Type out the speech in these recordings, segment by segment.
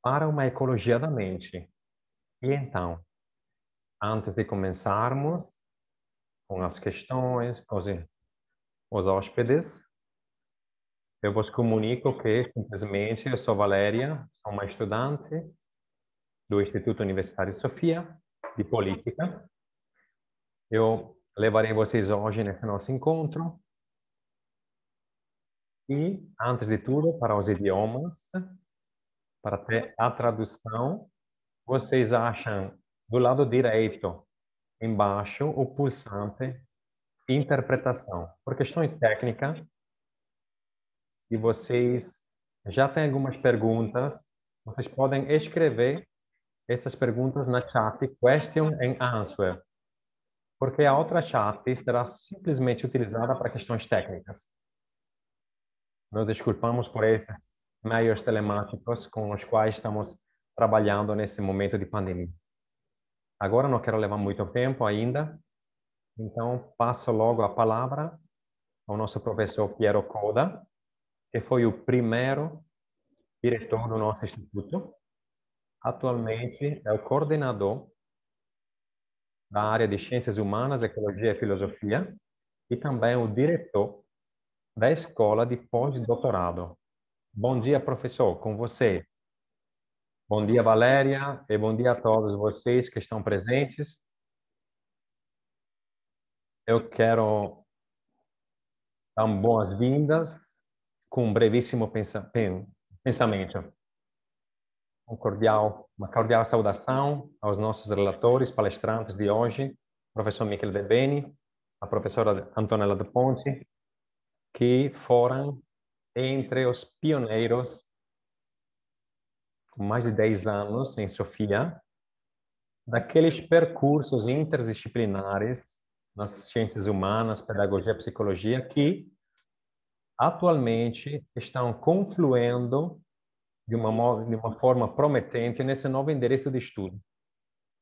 para uma ecologia da mente. E então, antes de começarmos com as questões, com os hóspedes, eu vos comunico que simplesmente eu sou Valéria, sou uma estudante do Instituto Universitário Sofia de Política. Eu levarei vocês hoje nesse nosso encontro. E, antes de tudo, para os idiomas, para ter a tradução, vocês acham do lado direito, embaixo, o pulsante interpretação. Por questões técnicas, e vocês já têm algumas perguntas, vocês podem escrever essas perguntas na chat Question and Answer, porque a outra chat será simplesmente utilizada para questões técnicas. Nos desculpamos por esses meios telemáticos com os quais estamos trabalhando nesse momento de pandemia. Agora não quero levar muito tempo ainda, então passo logo a palavra ao nosso professor Piero Coda, que foi o primeiro diretor do nosso instituto. Atualmente é o coordenador da área de Ciências Humanas, Ecologia e Filosofia e também o diretor da Escola de Pós-Doutorado. Bom dia, professor, com você. Bom dia, Valéria, e bom dia a todos vocês que estão presentes. Eu quero dar boas-vindas com um brevíssimo pensamento. Uma cordial saudação aos nossos relatores, palestrantes de hoje, professor Michele De Beni, a professora Antonella De Ponte, que foram entre os pioneiros com mais de 10 anos em Sofia, daqueles percursos interdisciplinares nas ciências humanas, pedagogia e psicologia, que atualmente estão confluindo de uma forma prometente nesse novo endereço de estudo.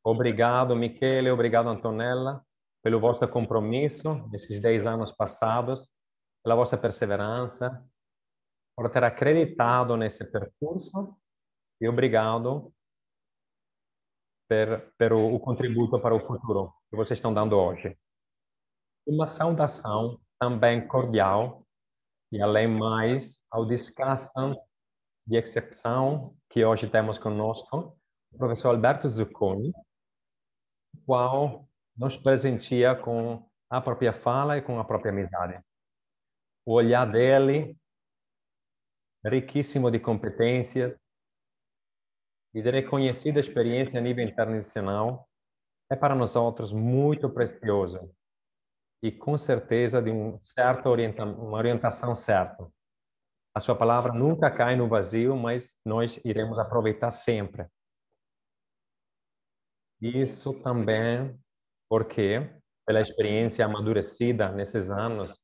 Obrigado, Michele, obrigado, Antonella, pelo vosso compromisso nesses 10 anos passados, pela vossa perseverança, por ter acreditado nesse percurso e obrigado pelo contributo para o futuro que vocês estão dando hoje. Uma saudação também cordial e, além mais, ao descanso de exceção que hoje temos conosco, o professor Alberto Zucconi, o qual nos presenteia com a própria fala e com a própria amizade. O olhar dele, riquíssimo de competência e de reconhecida experiência a nível internacional, é para nós outros muito precioso e com certeza de uma orientação certa. A sua palavra nunca cai no vazio, mas nós iremos aproveitar sempre. Isso também porque, pela experiência amadurecida nesses anos,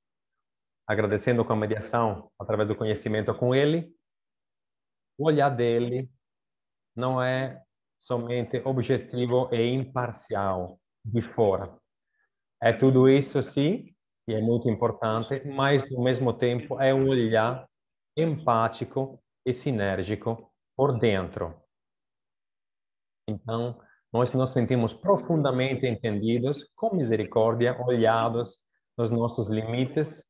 agradecendo com a mediação, através do conhecimento com ele, o olhar dele não é somente objetivo e imparcial de fora. É tudo isso, sim, e é muito importante, mas, ao mesmo tempo, é um olhar empático e sinérgico por dentro. Então, nós nos sentimos profundamente entendidos, com misericórdia, olhados nos nossos limites,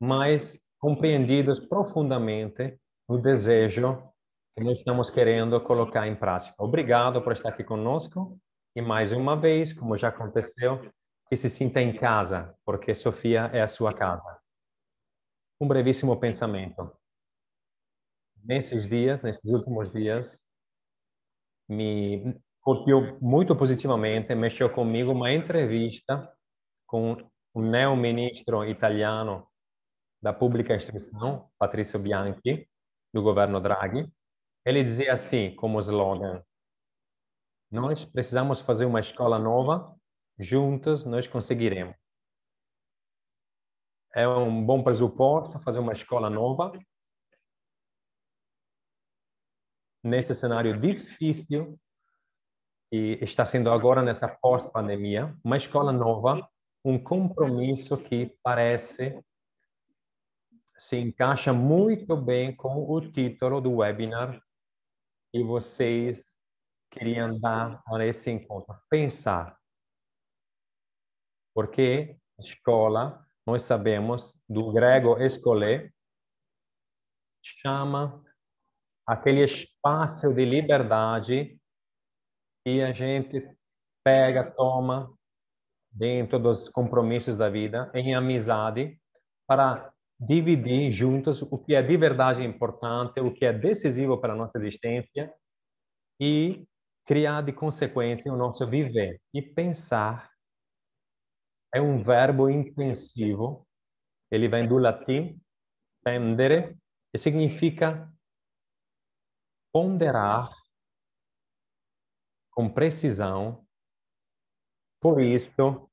mas compreendidos profundamente no desejo que nós estamos querendo colocar em prática. Obrigado por estar aqui conosco e, mais uma vez, como já aconteceu, que se sinta em casa, porque Sofia é a sua casa. Um brevíssimo pensamento. Nesses últimos dias, me curtiu muito positivamente, mexeu comigo uma entrevista com o neo-ministro italiano da Pública Istrução, Patrizio Bianchi, do governo Draghi. Ele dizia assim, como slogan: nós precisamos fazer uma escola nova, juntos nós conseguiremos. É um bom pressuposto fazer uma escola nova nesse cenário difícil que está sendo agora nessa pós-pandemia, uma escola nova, um compromisso que parece se encaixa muito bem com o título do webinar e vocês queriam dar a esse encontro? Pensar. Porque escola, nós sabemos, do grego escolé, chama aquele espaço de liberdade que a gente pega, toma dentro dos compromissos da vida, em amizade, para dividir juntos o que é de verdade importante, o que é decisivo para a nossa existência e criar de consequência o nosso viver. E pensar é um verbo intensivo, ele vem do latim pendere, e significa ponderar com precisão. Por isso,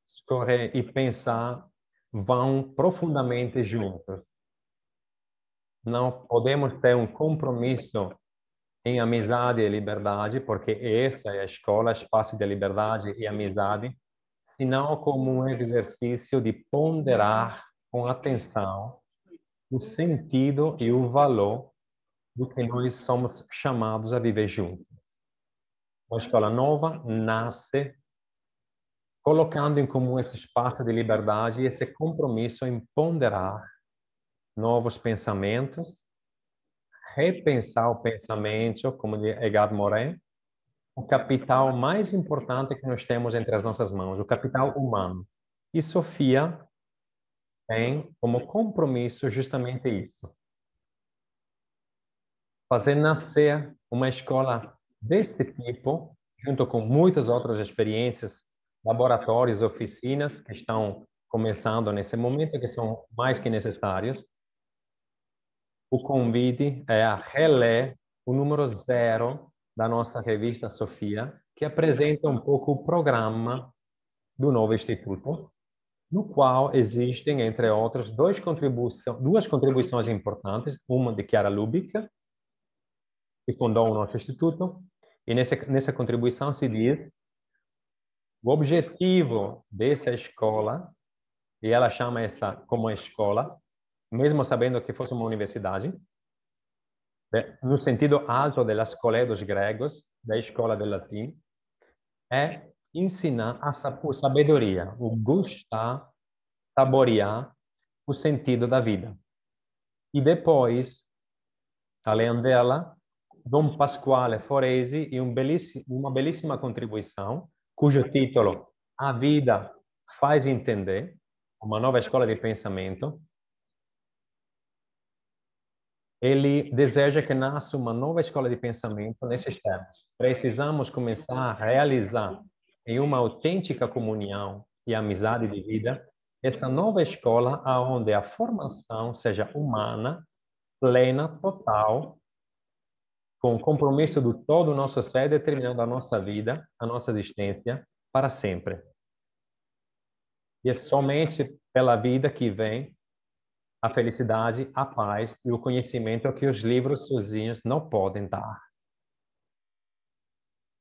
escolher e pensar vão profundamente juntos. Não podemos ter um compromisso em amizade e liberdade, porque essa é a escola, espaço de liberdade e amizade, senão como um exercício de ponderar com atenção o sentido e o valor do que nós somos chamados a viver juntos. Uma escola nova nasce colocando em comum esse espaço de liberdade e esse compromisso em ponderar novos pensamentos, repensar o pensamento, como diz Edgar Morin, o capital mais importante que nós temos entre as nossas mãos, o capital humano. E Sofia tem como compromisso justamente isso. Fazer nascer uma escola desse tipo, junto com muitas outras experiências, laboratórios, oficinas que estão começando nesse momento, que são mais que necessários. O convite é a reler o número 0 da nossa revista Sofia, que apresenta um pouco o programa do novo Instituto, no qual existem, entre outros, duas contribuições importantes, uma de Chiara Lubick, que fundou o nosso Instituto, e nessa contribuição se diz o objetivo dessa escola, e ela chama essa como escola, mesmo sabendo que fosse uma universidade, no sentido alto da escola dos gregos, da escola do latim, é ensinar a sabedoria, o gustar, saborear o sentido da vida. E depois, além dela, Dom Pasquale Foresi e uma belíssima contribuição, cujo título A Vida Faz Entender, uma nova escola de pensamento. Ele deseja que nasça uma nova escola de pensamento nesses termos. Precisamos começar a realizar em uma autêntica comunhão e amizade de vida essa nova escola onde a formação seja humana, plena, total, com o compromisso do todo o nosso ser, determinando a nossa vida, a nossa existência, para sempre. E é somente pela vida que vem a felicidade, a paz e o conhecimento que os livros sozinhos não podem dar.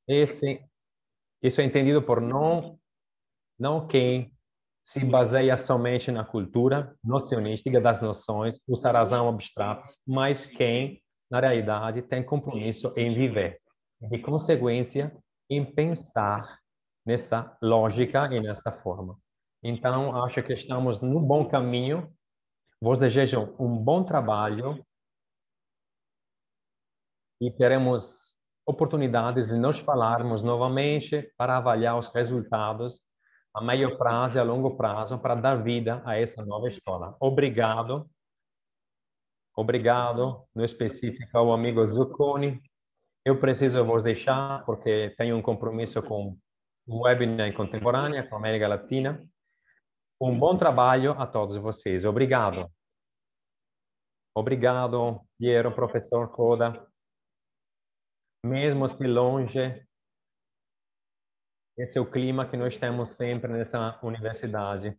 Isso é entendido por não quem se baseia somente na cultura nocionística das noções, os razão abstratos, mas quem, na realidade, tem compromisso em viver. De consequência, em pensar nessa lógica e nessa forma. Então, acho que estamos no bom caminho. Vos desejo um bom trabalho e teremos oportunidades de nos falarmos novamente para avaliar os resultados a médio prazo e a longo prazo para dar vida a essa nova escola. Obrigado. Obrigado, no específico, ao amigo Zucconi. Eu preciso vos deixar porque tenho um compromisso com o webinar contemporânea com a América Latina. Um bom trabalho a todos vocês. Obrigado. Obrigado, Piero, professor Coda. Mesmo se longe, esse é o clima que nós temos sempre nessa universidade.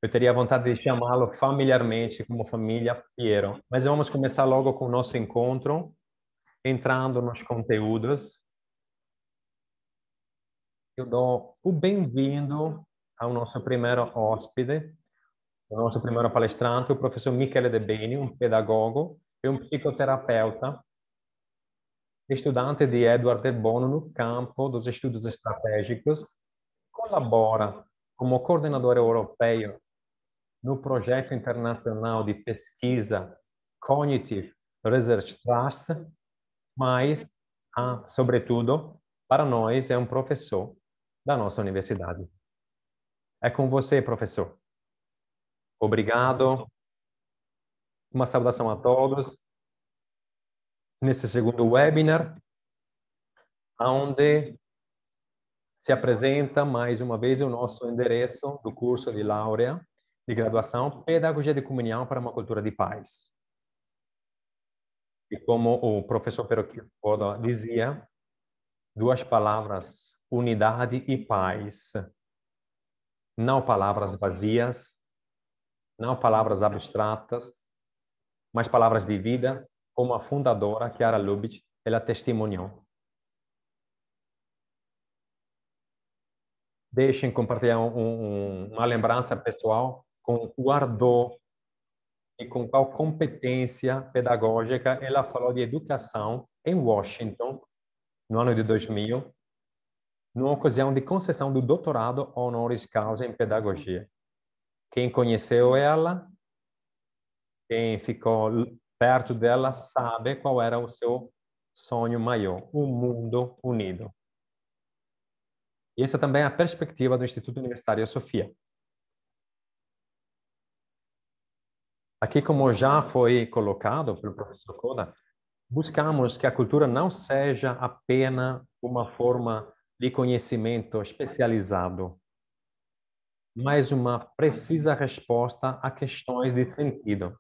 Eu teria vontade de chamá-lo familiarmente como família Piero. Mas vamos começar logo com o nosso encontro, entrando nos conteúdos. Eu dou o bem-vindo ao nosso primeiro hóspede, o nosso primeiro palestrante, o professor Michele De Beni, um pedagogo e um psicoterapeuta estudante de Edward de Bono no campo dos estudos estratégicos, colabora como coordenador europeu no projeto internacional de pesquisa Cognitive Research Trust, mas, sobretudo, para nós, é um professor da nossa universidade. É com você, professor. Obrigado. Uma saudação a todos. Nesse segundo webinar, onde se apresenta mais uma vez o nosso endereço do curso de laurea de graduação Pedagogia de Comunhão para uma Cultura de Paz. E como o professor Peroquipoda dizia, duas palavras, unidade e paz. Não palavras vazias, não palavras abstratas, mas palavras de vida, como a fundadora, Chiara Lubich, ela testemunhou. Deixem compartilhar uma lembrança pessoal com o ardor e com qual competência pedagógica ela falou de educação em Washington, no ano de 2000, numa ocasião de concessão do doutorado honoris causa em pedagogia. Quem conheceu ela, quem ficou perto dela, sabe qual era o seu sonho maior, um mundo unido. E essa também é a perspectiva do Instituto Universitário Sofia. Aqui, como já foi colocado pelo professor Koda, buscamos que a cultura não seja apenas uma forma de conhecimento especializado, mas uma precisa resposta a questões de sentido.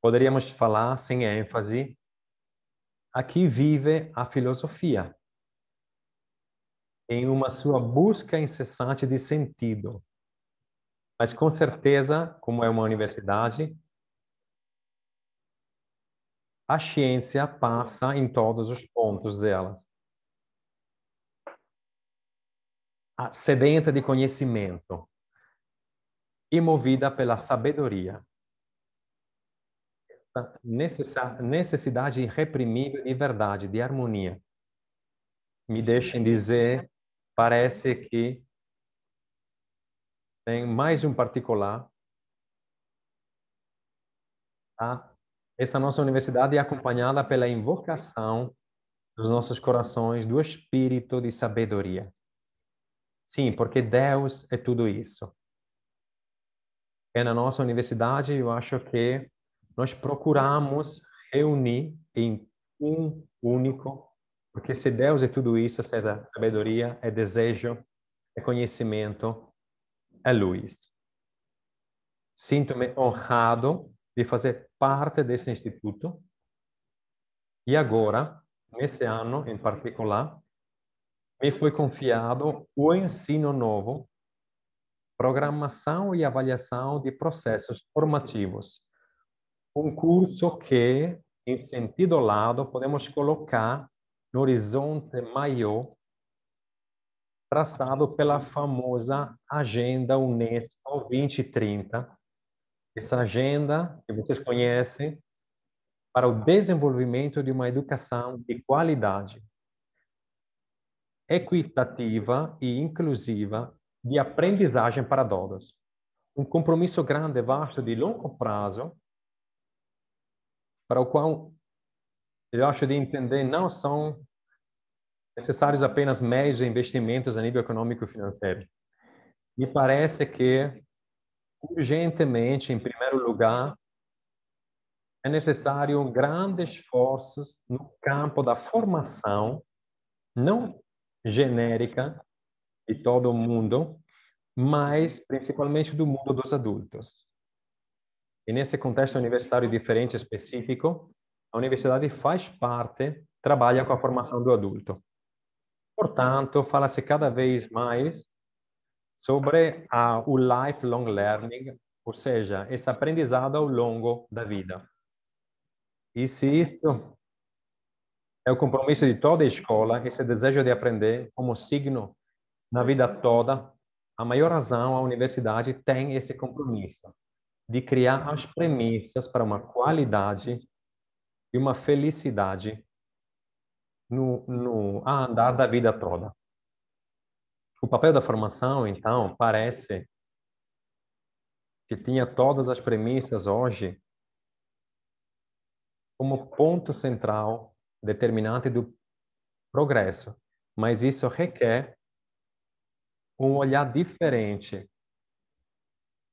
Poderíamos falar, sem ênfase, aqui vive a filosofia, em uma sua busca incessante de sentido. Mas, com certeza, como é uma universidade, a ciência passa em todos os pontos delas. Sedenta de conhecimento e movida pela sabedoria. Necessidade irreprimível de verdade, de harmonia. Me deixem dizer, parece que tem mais um particular. Essa nossa universidade é acompanhada pela invocação dos nossos corações do espírito de sabedoria. Sim, porque Deus é tudo isso. E na nossa universidade, eu acho que nós procuramos reunir em um único, porque se Deus é tudo isso, é sabedoria, é desejo, é conhecimento, é luz. Sinto-me honrado de fazer parte desse instituto e agora, nesse ano em particular, me foi confiado o ensino novo, programação e avaliação de processos formativos. Um curso que, em sentido lado, podemos colocar no horizonte maior traçado pela famosa Agenda Unesco 2030. Essa agenda que vocês conhecem para o desenvolvimento de uma educação de qualidade, equitativa e inclusiva de aprendizagem para todos. Um compromisso grande, vasto, de longo prazo, para o qual eu acho de entender não são necessários apenas meios de investimentos a nível econômico e financeiro. Me parece que, urgentemente, em primeiro lugar, é necessário grandes esforços no campo da formação, não genérica de todo o mundo, mas principalmente do mundo dos adultos. E nesse contexto universitário diferente e específico, a universidade faz parte, trabalha com a formação do adulto. Portanto, fala-se cada vez mais sobre o lifelong learning, ou seja, esse aprendizado ao longo da vida. E se isso é o compromisso de toda a escola, esse desejo de aprender como signo na vida toda, a maior razão a universidade tem esse compromisso de criar as premissas para uma qualidade e uma felicidade no andar da vida toda. O papel da formação, então, parece que tinha todas as premissas hoje como ponto central determinante do progresso, mas isso requer um olhar diferente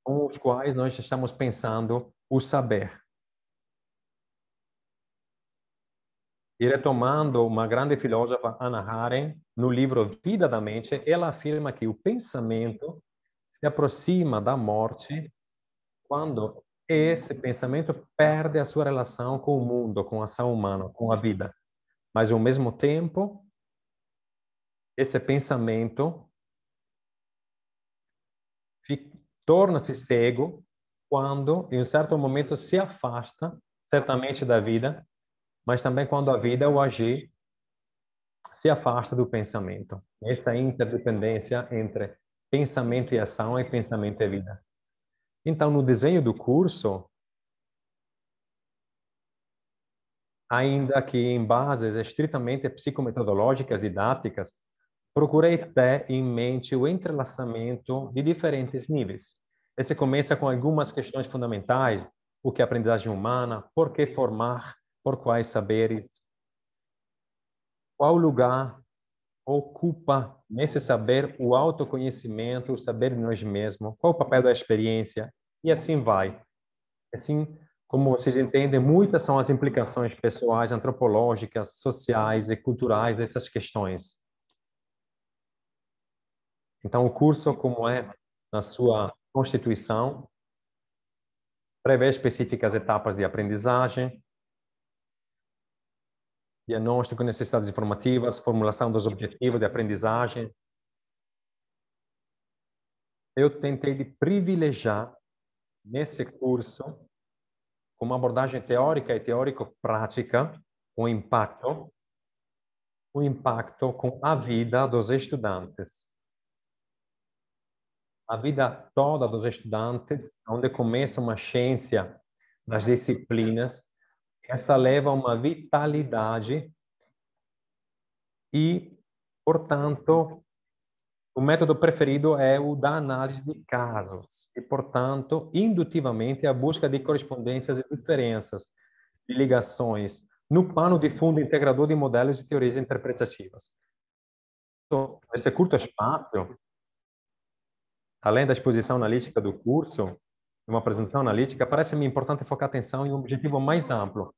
com os quais nós estamos pensando o saber. E retomando uma grande filósofa, Hannah Arendt, no livro Vida da Mente, ela afirma que o pensamento se aproxima da morte quando esse pensamento perde a sua relação com o mundo, com a ação humana, com a vida. Mas, ao mesmo tempo, esse pensamento torna-se cego quando, em um certo momento, se afasta, certamente, da vida, mas também quando a vida, o agir, se afasta do pensamento. Essa interdependência entre pensamento e ação e pensamento e vida. Então, no desenho do curso, ainda que em bases estritamente psicometodológicas, didáticas, procurei ter em mente o entrelaçamento de diferentes níveis. Esse começa com algumas questões fundamentais: o que é aprendizagem humana, por que formar, por quais saberes, qual lugar ocupa nesse saber o autoconhecimento, o saber de nós mesmos, qual o papel da experiência, e assim vai. Assim, como vocês entendem, muitas são as implicações pessoais, antropológicas, sociais e culturais dessas questões. Então, o curso, como é na sua constituição, prevê específicas etapas de aprendizagem, diagnóstico, necessidades informativas, formulação dos objetivos de aprendizagem. Eu tentei de privilegiar nesse curso, com uma abordagem teórica e teórico-prática, o impacto com a vida dos estudantes. A vida toda dos estudantes, onde começa uma ciência das disciplinas, essa leva a uma vitalidade e, portanto, o método preferido é o da análise de casos e, portanto, indutivamente, a busca de correspondências e diferenças, de ligações, no pano de fundo integrador de modelos e teorias interpretativas. Então, esse curto espaço, além da exposição analítica do curso, uma apresentação analítica, parece-me importante focar atenção em um objetivo mais amplo.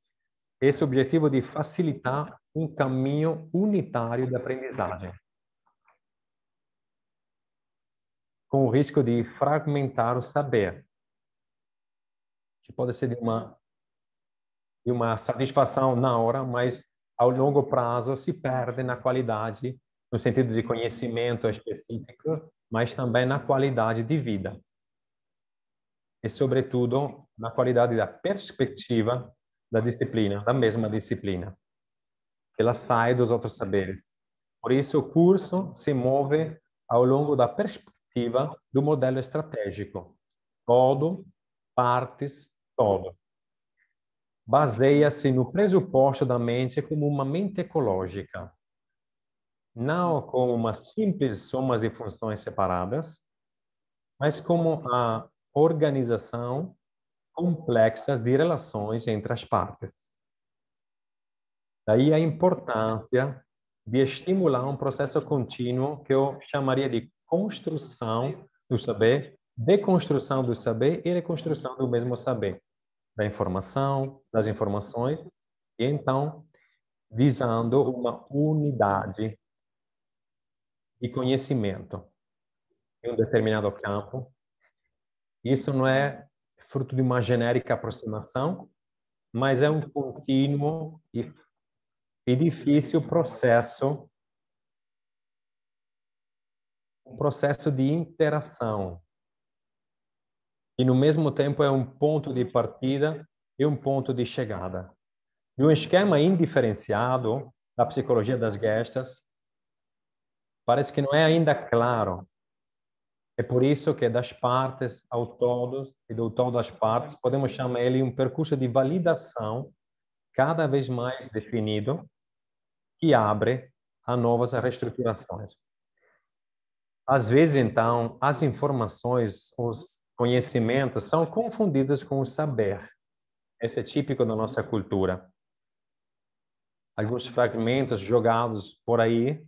Esse objetivo de facilitar um caminho unitário de aprendizagem, com o risco de fragmentar o saber, que pode ser de uma satisfação na hora, mas ao longo prazo se perde na qualidade, no sentido de conhecimento específico, mas também na qualidade de vida. E, sobretudo, na qualidade da perspectiva da disciplina, da mesma disciplina. Ela sai dos outros saberes. Por isso, o curso se move ao longo da perspectiva do modelo estratégico. Todo, partes, todo. Baseia-se no pressuposto da mente como uma mente ecológica, não como uma simples soma de funções separadas, mas como a organização complexa de relações entre as partes. Daí a importância de estimular um processo contínuo que eu chamaria de construção do saber, deconstrução do saber e reconstrução do mesmo saber, da informação, das informações, e então visando uma unidade de conhecimento em um determinado campo. Isso não é fruto de uma genérica aproximação, mas é um contínuo e difícil processo, um processo de interação. E, no mesmo tempo, é um ponto de partida e um ponto de chegada. E um esquema indiferenciado da psicologia das gestas parece que não é ainda claro. É por isso que das partes ao todo e do todo às partes, podemos chamar ele um percurso de validação cada vez mais definido, que abre a novas reestruturações. Às vezes, então, as informações, os conhecimentos são confundidos com o saber. Esse é típico da nossa cultura. Alguns fragmentos jogados por aí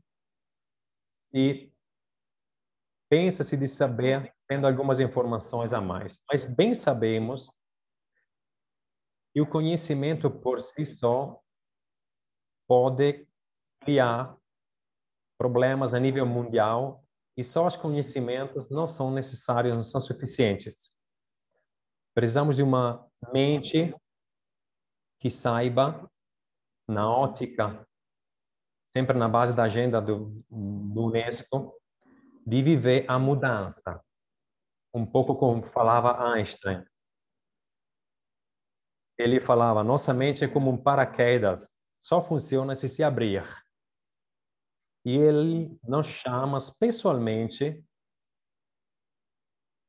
e pensa-se de saber tendo algumas informações a mais. Mas bem sabemos que o conhecimento por si só pode criar problemas a nível mundial e só os conhecimentos não são necessários, não são suficientes. Precisamos de uma mente que saiba, na ótica, sempre na base da agenda do UNESCO, de viver a mudança. Um pouco como falava Einstein. Ele falava, nossa mente é como um paraquedas, só funciona se abrir. E ele nos chama pessoalmente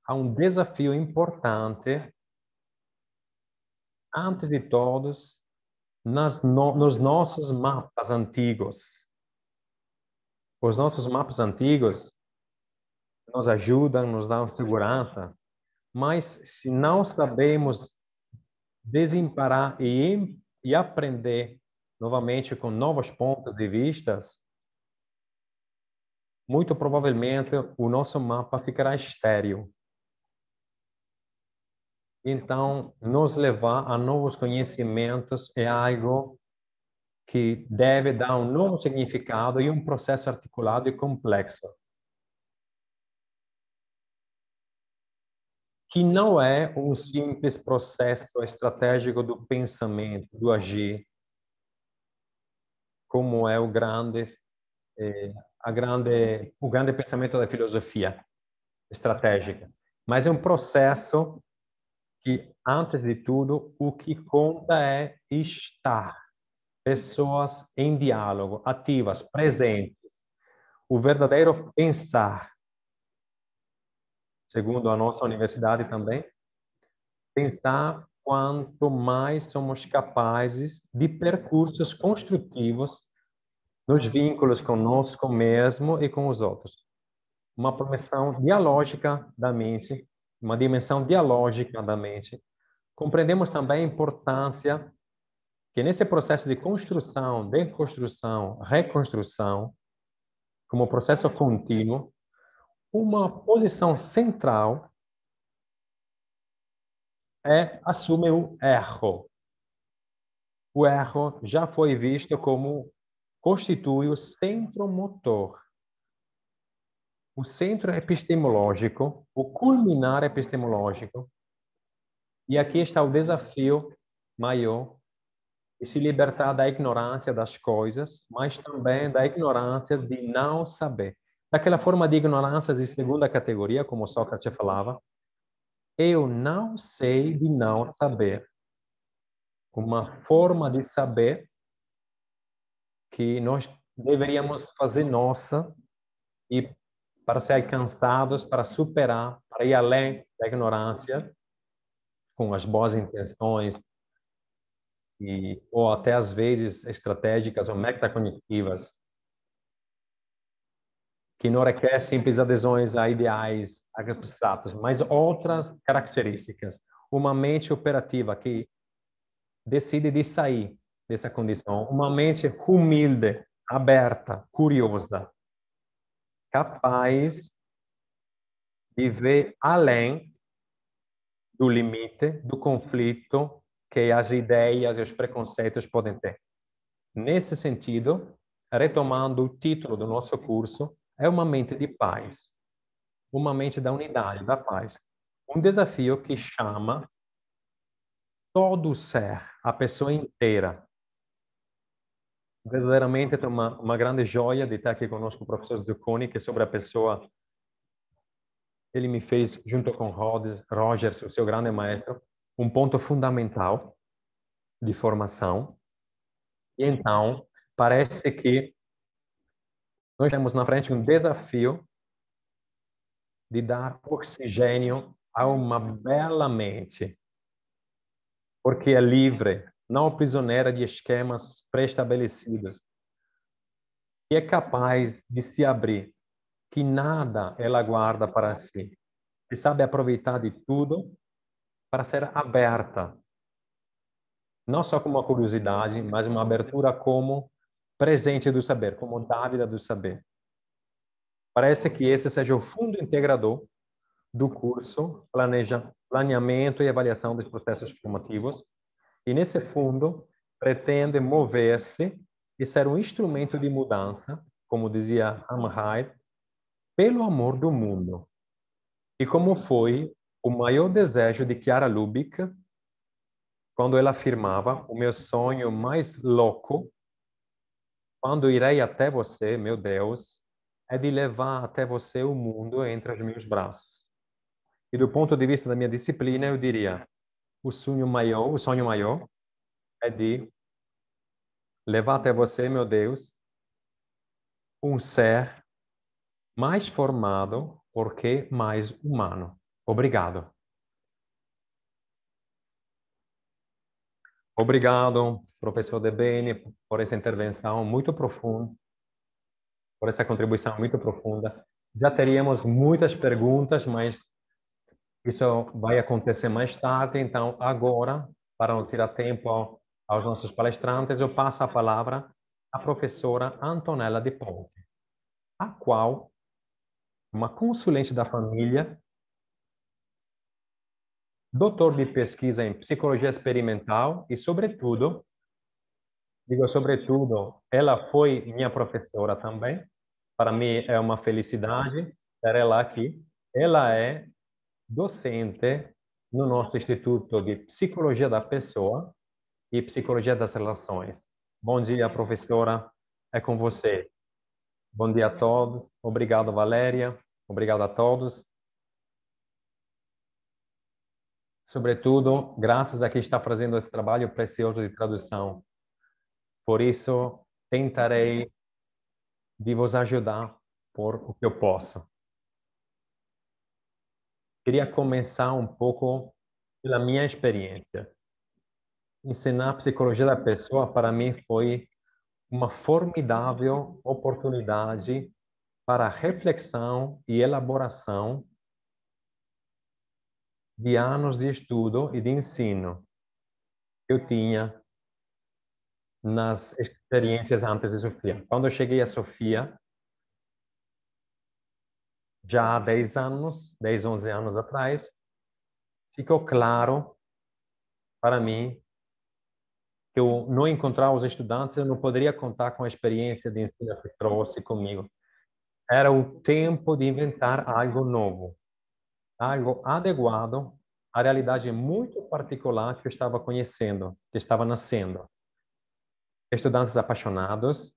a um desafio importante, antes de todos, nos nossos mapas antigos. Os nossos mapas antigos nos ajudam, nos dão segurança, mas se não sabemos desemparar e aprender novamente com novos pontos de vista, muito provavelmente o nosso mapa ficará estéril. Então, nos levar a novos conhecimentos é algo que deve dar um novo significado e um processo articulado e complexo. Que não é um simples processo estratégico do pensamento, do agir, como é o grande pensamento da filosofia estratégica. Mas é um processo que, antes de tudo, o que conta é estar. Pessoas em diálogo, ativas, presentes. O verdadeiro pensar, segundo a nossa universidade também, pensar quanto mais somos capazes de percursos construtivos nos vínculos conosco mesmo e com os outros. Uma dimensão dialógica da mente, uma dimensão dialógica da mente. Compreendemos também a importância que nesse processo de construção, desconstrução, reconstrução, como processo contínuo, uma posição central assume o erro. O erro já foi visto como constitui o centro motor, o centro epistemológico, o culminar epistemológico. E aqui está o desafio maior de se libertar da ignorância das coisas, mas também da ignorância de não saber. Daquela forma de ignorância de segunda categoria, como Sócrates falava, eu não sei de não saber. Uma forma de saber que nós deveríamos fazer nossa e para ser alcançados, para superar, para ir além da ignorância, com as boas intenções, ou até às vezes estratégicas ou metacognitivas, que não requer simples adesões a ideais abstratos, mas outras características. Uma mente operativa que decide de sair dessa condição. Uma mente humilde, aberta, curiosa, capaz de ver além do limite, do conflito que as ideias e os preconceitos podem ter. Nesse sentido, retomando o título do nosso curso, é uma mente de paz, uma mente da unidade, da paz. Um desafio que chama todo o ser, a pessoa inteira. Verdadeiramente é uma grande joia de estar aqui conosco o professor Zucconi, que é sobre a pessoa, ele me fez, junto com Rogers, o seu grande maestro, um ponto fundamental de formação. E então, parece que nós temos na frente um desafio de dar oxigênio a uma bela mente, porque é livre, não prisioneira de esquemas pré-estabelecidos. que é capaz de se abrir, que nada ela guarda para si, que sabe aproveitar de tudo para ser aberta, não só como uma curiosidade, mas uma abertura como presente do saber, como dávida do saber. Parece que esse seja o fundo integrador do curso Planeamento e Avaliação dos Processos Formativos, e nesse fundo pretende mover-se e ser um instrumento de mudança, como dizia Hamheid, pelo amor do mundo. E como foi o maior desejo de Chiara Lubich, quando ela afirmava: o meu sonho mais louco, quando irei até você, meu Deus, é de levar até você o mundo entre os meus braços. E do ponto de vista da minha disciplina, eu diria: o sonho maior é de levar até você, meu Deus, um ser mais formado, porque mais humano. Obrigado. Obrigado, professor Debene, por essa intervenção muito profunda, por essa contribuição muito profunda. Já teríamos muitas perguntas, mas isso vai acontecer mais tarde. Então, agora, para não tirar tempo aos nossos palestrantes, eu passo a palavra à professora Antonella de Ponte, a qual, uma consulente da família, doutor de pesquisa em psicologia experimental e, sobretudo, ela foi minha professora também. Para mim é uma felicidade ter ela aqui. Ela é docente no nosso Instituto de Psicologia da Pessoa e Psicologia das Relações. Bom dia, professora. É com você. Bom dia a todos. Obrigado, Valéria. Obrigado a todos. Sobretudo, graças a quem está fazendo esse trabalho precioso de tradução. Por isso, tentarei de vos ajudar por o que eu posso. Queria começar um pouco pela minha experiência. Ensinar psicologia da pessoa, para mim, foi uma formidável oportunidade para reflexão e elaboração de anos de estudo e de ensino que eu tinha nas experiências antes de Sofia. Quando eu cheguei a Sofia, já há 10 anos, 10, 11 anos atrás, ficou claro para mim que eu não encontrar os estudantes, eu não poderia contar com a experiência de ensino que trouxe comigo. Era o tempo de inventar algo novo, algo adequado à realidade muito particular que eu estava conhecendo, que estava nascendo. Estudantes apaixonados,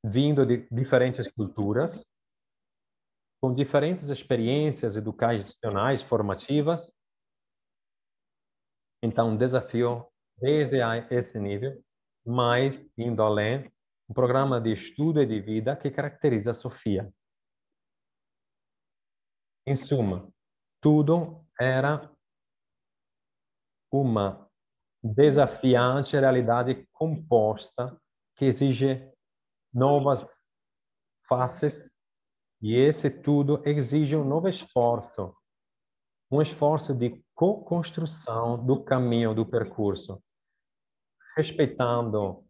vindo de diferentes culturas, com diferentes experiências educacionais formativas. Então, um desafio desde esse nível, mas indo além, um programa de estudo e de vida que caracteriza a Sofia. Em suma, tudo era uma desafiante realidade composta que exige novas faces, e esse tudo exige um novo esforço, um esforço de co-construção do caminho, do percurso, respeitando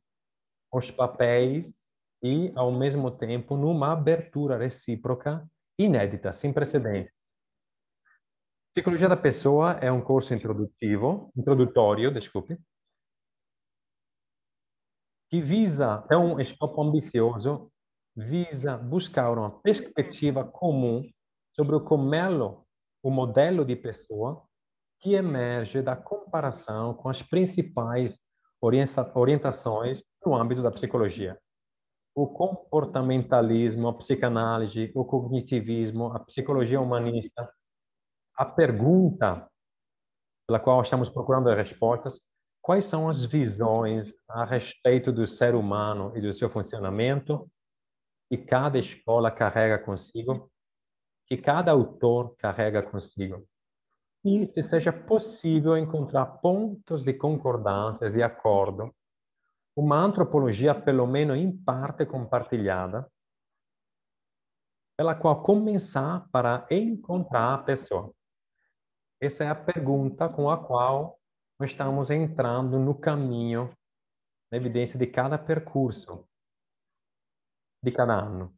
os papéis e, ao mesmo tempo, numa abertura recíproca inédita, sem precedentes. Psicologia da Pessoa é um curso introdutório, desculpe, que visa, é um escopo ambicioso, visa buscar uma perspectiva comum sobre o modelo de pessoa que emerge da comparação com as principais orientações no âmbito da psicologia. O comportamentalismo, a psicanálise, o cognitivismo, a psicologia humanista. A pergunta pela qual estamos procurando as respostas: quais são as visões a respeito do ser humano e do seu funcionamento que cada escola carrega consigo, que cada autor carrega consigo? E se seja possível encontrar pontos de concordâncias, de acordo, uma antropologia, pelo menos em parte compartilhada, pela qual começar para encontrar a pessoa. Essa é a pergunta com a qual nós estamos entrando no caminho, na evidência de cada percurso, de cada ano.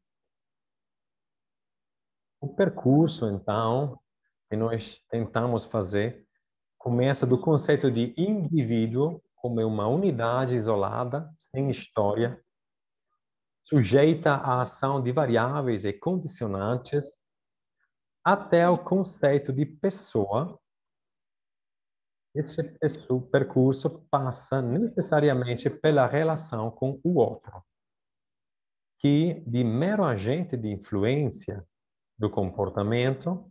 O percurso, então, que nós tentamos fazer, começa do conceito de indivíduo como uma unidade isolada, sem história, sujeita à ação de variáveis e condicionantes, até o conceito de pessoa. Esse percurso passa necessariamente pela relação com o outro, que, de mero agente de influência do comportamento,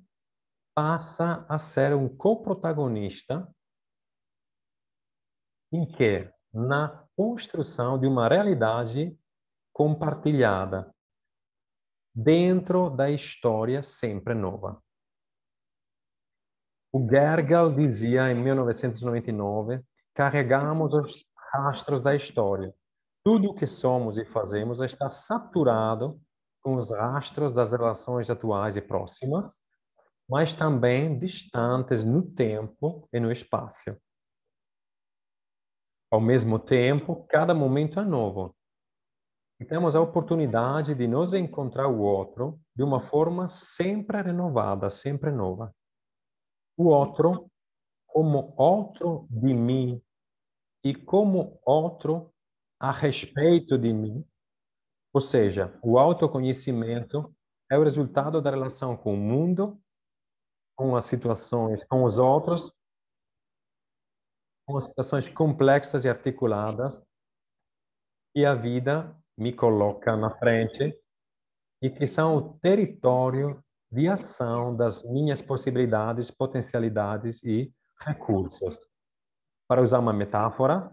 passa a ser um coprotagonista em que, na construção de uma realidade compartilhada, dentro da história sempre nova. O Gergel dizia em 1999: carregamos os rastros da história. Tudo o que somos e fazemos está saturado com os rastros das relações atuais e próximas, mas também distantes no tempo e no espaço. Ao mesmo tempo, cada momento é novo. E temos a oportunidade de nos encontrar o outro de uma forma sempre renovada, sempre nova. O outro como outro de mim e como outro a respeito de mim. Ou seja, o autoconhecimento é o resultado da relação com o mundo, com as situações, com os outros, com as situações complexas e articuladas que a vida me coloca na frente e que são o território de ação das minhas possibilidades, potencialidades e recursos. Para usar uma metáfora,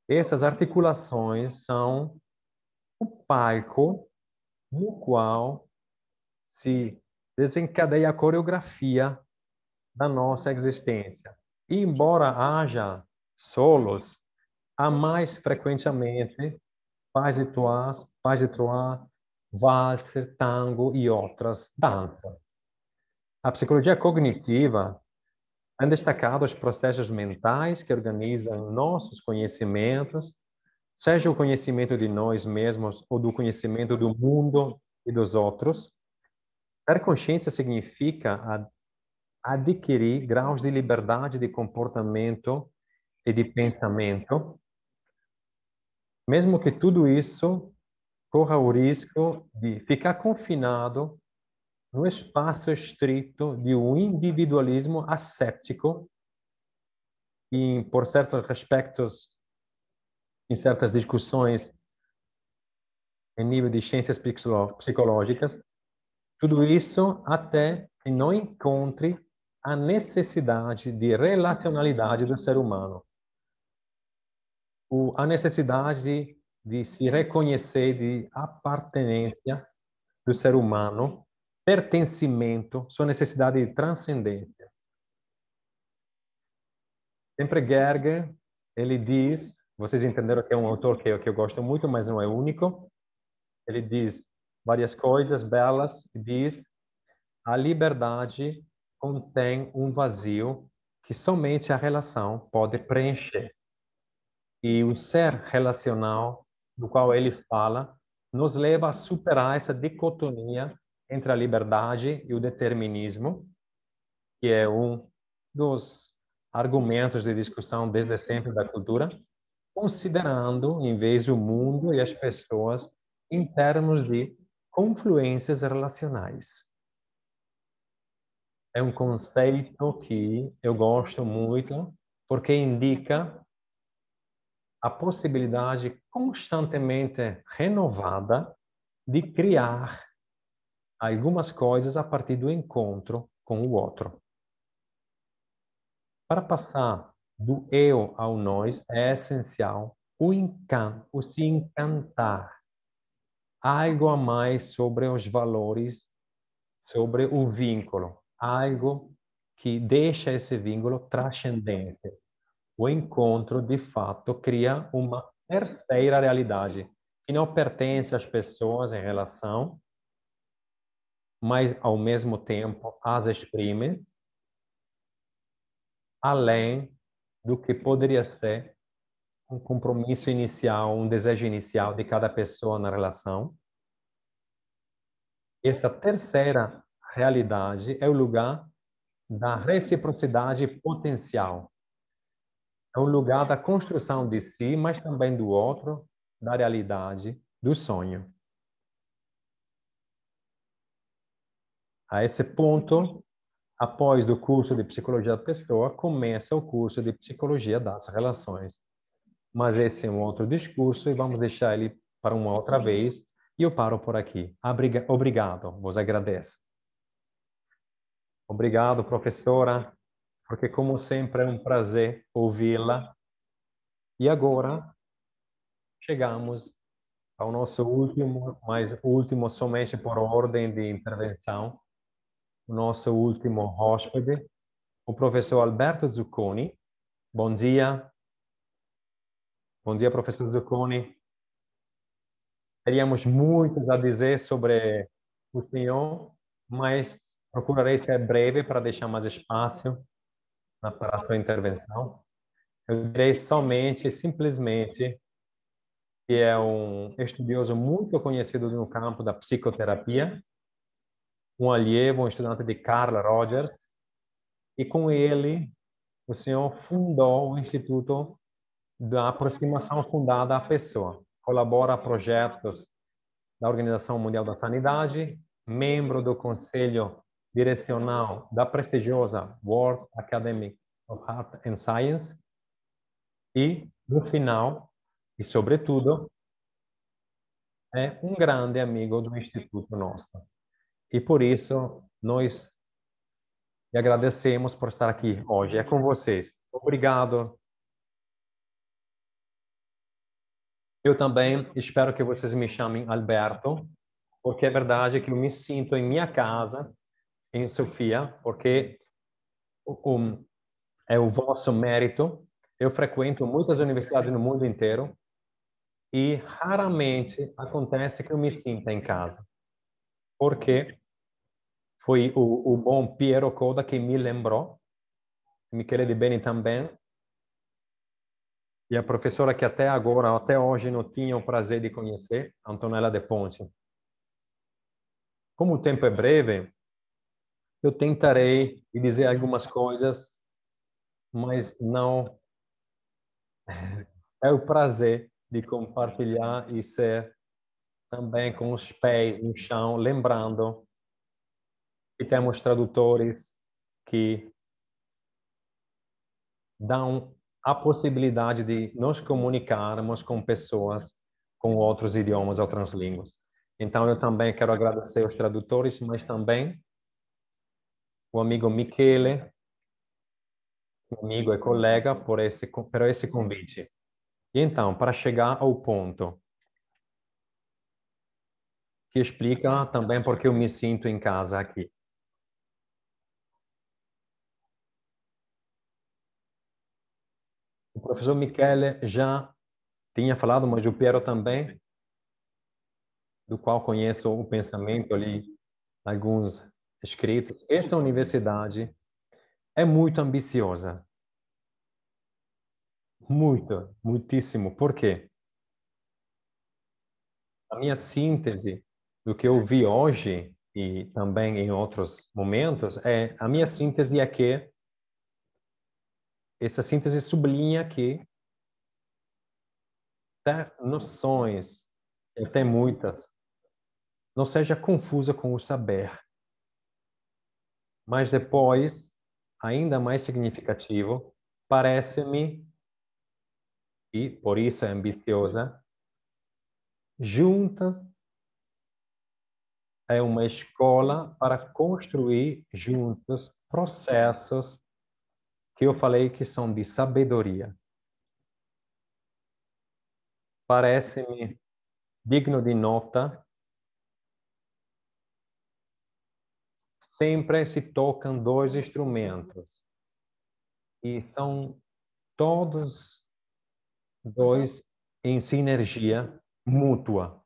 essas articulações são o palco no qual se desencadeia a coreografia da nossa existência. E embora haja solos, há mais frequentemente pas de trois, valser, tango e outras danças. A psicologia cognitiva tem destacado os processos mentais que organizam nossos conhecimentos, seja o conhecimento de nós mesmos ou do conhecimento do mundo e dos outros. Ter consciência significa adquirir graus de liberdade de comportamento e de pensamento, mesmo que tudo isso corra o risco de ficar confinado no espaço estrito de um individualismo asséptico e, por certos aspectos, em certas discussões em nível de ciências psicológicas, tudo isso até que não encontre a necessidade de relacionalidade do ser humano. A necessidade de se reconhecer, de apartenência do ser humano, pertencimento, sua necessidade de transcendência. Sempre Gerger, ele diz, vocês entenderam que é um autor que eu gosto muito, mas não é único. Ele diz várias coisas belas e diz: a liberdade contém um vazio que somente a relação pode preencher. E o ser relacional, do qual ele fala, nos leva a superar essa dicotomia entre a liberdade e o determinismo, que é um dos argumentos de discussão desde sempre da cultura, considerando, em vez, o mundo e as pessoas em termos de confluências relacionais. É um conceito que eu gosto muito, porque indica a possibilidade constantemente renovada de criar algumas coisas a partir do encontro com o outro. Para passar do eu ao nós, é essencial o encanto, o se encantar. Algo a mais sobre os valores, sobre o vínculo. Algo que deixa esse vínculo transcendência. O encontro, de fato, cria uma terceira realidade, que não pertence às pessoas em relação, mas ao mesmo tempo as exprime, além do que poderia ser um compromisso inicial, um desejo inicial de cada pessoa na relação. Essa terceira realidade é o lugar da reciprocidade potencial. É o lugar da construção de si, mas também do outro, da realidade, do sonho. A esse ponto, após o curso de Psicologia da Pessoa, começa o curso de Psicologia das Relações. Mas esse é um outro discurso e vamos deixar ele para uma outra vez. E eu paro por aqui. Obrigado, vos agradeço. Obrigado, professora, porque como sempre é um prazer ouvi-la. E agora chegamos ao nosso último, mas último somente por ordem de intervenção, o nosso último hóspede, o professor Alberto Zucconi. Bom dia. Bom dia, professor Zucconi. Teríamos muito a dizer sobre o senhor, mas procurarei ser breve para deixar mais espaço para a sua intervenção. Eu direi somente, simplesmente, que é um estudioso muito conhecido no campo da psicoterapia, um allievo, um estudante de Carl Rogers, e com ele o senhor fundou o Instituto da Aproximação Fundada à Pessoa. Colabora a projetos da Organização Mundial da Sanidade, membro do Conselho Direcional da prestigiosa World Academy of Health and Science e, no final, e sobretudo, é um grande amigo do Instituto nosso. E por isso, nós lhe agradecemos por estar aqui hoje. É com vocês. Obrigado. Eu também espero que vocês me chamem Alberto, porque é verdade que eu me sinto em minha casa, em Sofia, porque é o vosso mérito. Eu frequento muitas universidades no mundo inteiro e raramente acontece que eu me sinta em casa. Porque foi o bom Piero Coda que me lembrou, Michele de Beni também, e a professora que até agora, até hoje, não tinha o prazer de conhecer, Antonella De Ponte. Como o tempo é breve, eu tentarei dizer algumas coisas, mas não é o prazer de compartilhar e ser também com os pés no chão, lembrando que temos tradutores que dão a possibilidade de nos comunicarmos com pessoas com outros idiomas, outras línguas. Então, eu também quero agradecer os tradutores, mas também o amigo Michele, amigo e colega, por esse convite. E então, para chegar ao ponto, que explica também porque eu me sinto em casa aqui. O professor Michele já tinha falado, mas o Piero também, do qual conheço o pensamento ali, alguns escritos. Essa universidade é muito ambiciosa. Muito, muitíssimo. Por quê? A minha síntese do que eu vi hoje e também em outros momentos, a minha síntese é que essa síntese sublinha que ter noções, e tem muitas, não seja confusa com o saber. Mas depois, ainda mais significativo, parece-me, e por isso é ambiciosa, juntas é uma escola para construir juntos processos que eu falei que são de sabedoria. Parece-me digno de nota, sempre se tocam dois instrumentos e são todos dois em sinergia mútua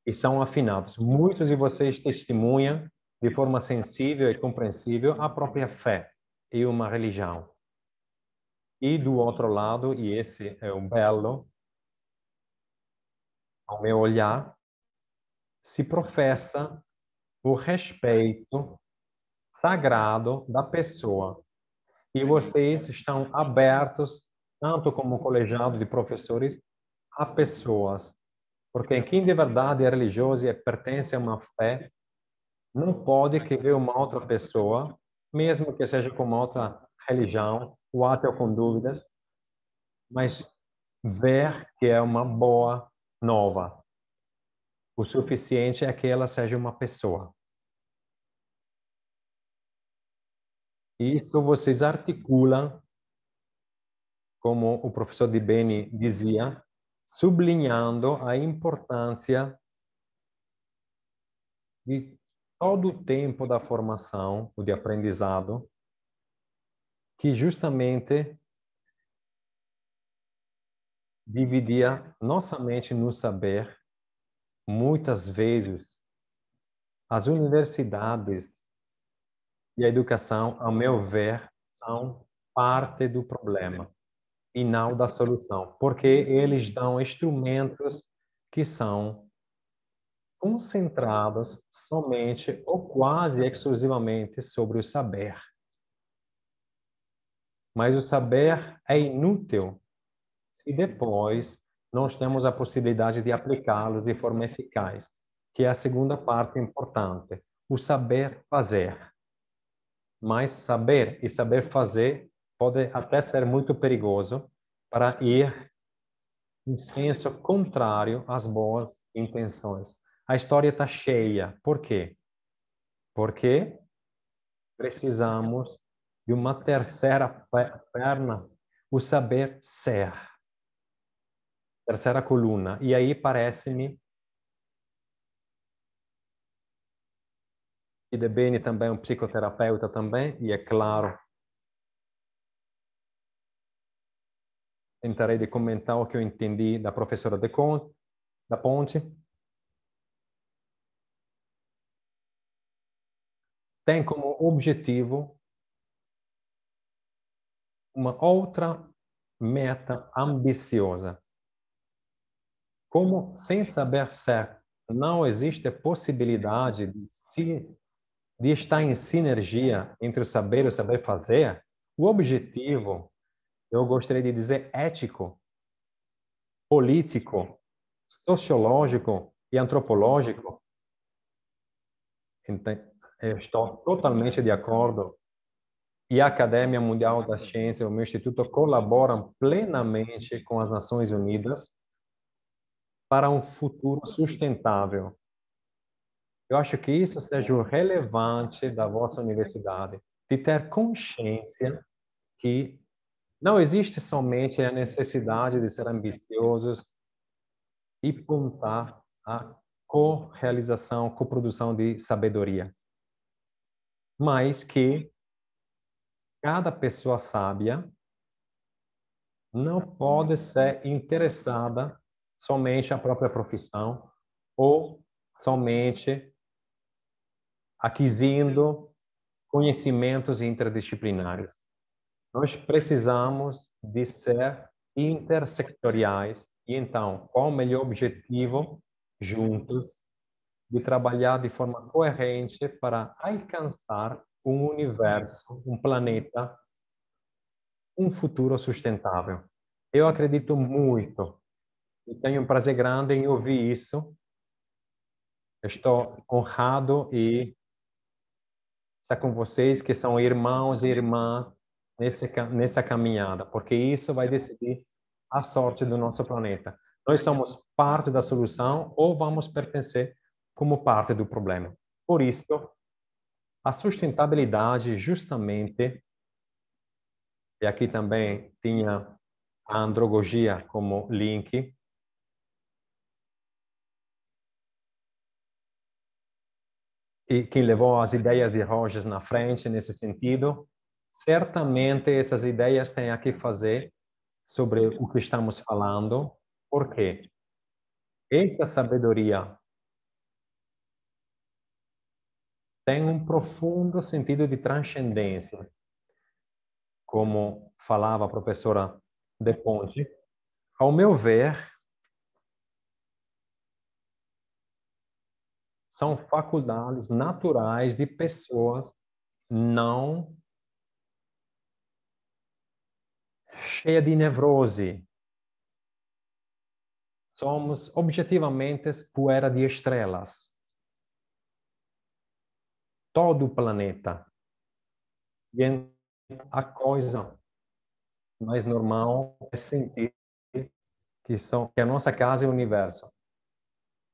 e são afinados. Muitos de vocês testemunham de forma sensível e compreensível a própria fé e uma religião. E do outro lado, e esse é o belo, ao meu olhar, se professa o respeito sagrado da pessoa. E vocês estão abertos, tanto como colegiado de professores, a pessoas. Porque quem de verdade é religioso e pertence a uma fé, não pode querer uma outra pessoa, mesmo que seja com uma outra religião, ou ateu com dúvidas, mas ver que é uma boa nova. O suficiente é que ela seja uma pessoa. Isso vocês articulam, como o professor Di Beni dizia, sublinhando a importância de todo o tempo da formação, ou de aprendizado, que justamente dividia nossa mente no saber. Muitas vezes, as universidades e a educação, ao meu ver, são parte do problema e não da solução, porque eles dão instrumentos que são concentrados somente ou quase exclusivamente sobre o saber. Mas o saber é inútil se depois nós temos a possibilidade de aplicá-lo de forma eficaz, que é a segunda parte importante, o saber fazer. Mas saber e saber fazer pode até ser muito perigoso para ir em senso contrário às boas intenções. A história está cheia. Por quê? Porque precisamos de uma terceira perna, o saber ser. Terceira coluna. E aí parece-me que De Beni também é um psicoterapeuta também, e é claro, tentarei de comentar o que eu entendi da professora da Ponte. Tem como objetivo uma outra meta ambiciosa. Como sem saber ser não existe possibilidade de estar em sinergia entre o saber e o saber fazer, o objetivo, eu gostaria de dizer ético, político, sociológico e antropológico. Então, eu estou totalmente de acordo. E a Academia Mundial da Ciência, o meu instituto, colaboram plenamente com as Nações Unidas para um futuro sustentável. Eu acho que isso seja o relevante da vossa universidade, de ter consciência que não existe somente a necessidade de ser ambiciosos e apontar a co-realização, coprodução de sabedoria, mas que cada pessoa sábia não pode ser interessada somente à própria profissão ou somente aquisindo conhecimentos interdisciplinares. Nós precisamos de ser intersectoriais e então, qual o melhor objetivo juntos de trabalhar de forma coerente para alcançar um universo, um planeta, um futuro sustentável. Eu acredito muito e tenho um prazer grande em ouvir isso. Estou honrado e estar com vocês que são irmãos e irmãs nessa caminhada, porque isso vai decidir a sorte do nosso planeta. Nós somos parte da solução ou vamos pertencer como parte do problema. Por isso, a sustentabilidade justamente, e aqui também tinha a andragogia como link, e quem levou as ideias de Rogers na frente nesse sentido, certamente essas ideias têm a que fazer sobre o que estamos falando, Por quê? Essa sabedoria tem um profundo sentido de transcendência, como falava a professora De Ponte. Ao meu ver, são faculdades naturais de pessoas não cheias de nevrose. Somos objetivamente poeira de estrelas. Todo o planeta. E a coisa mais normal é sentir que a nossa casa é o universo.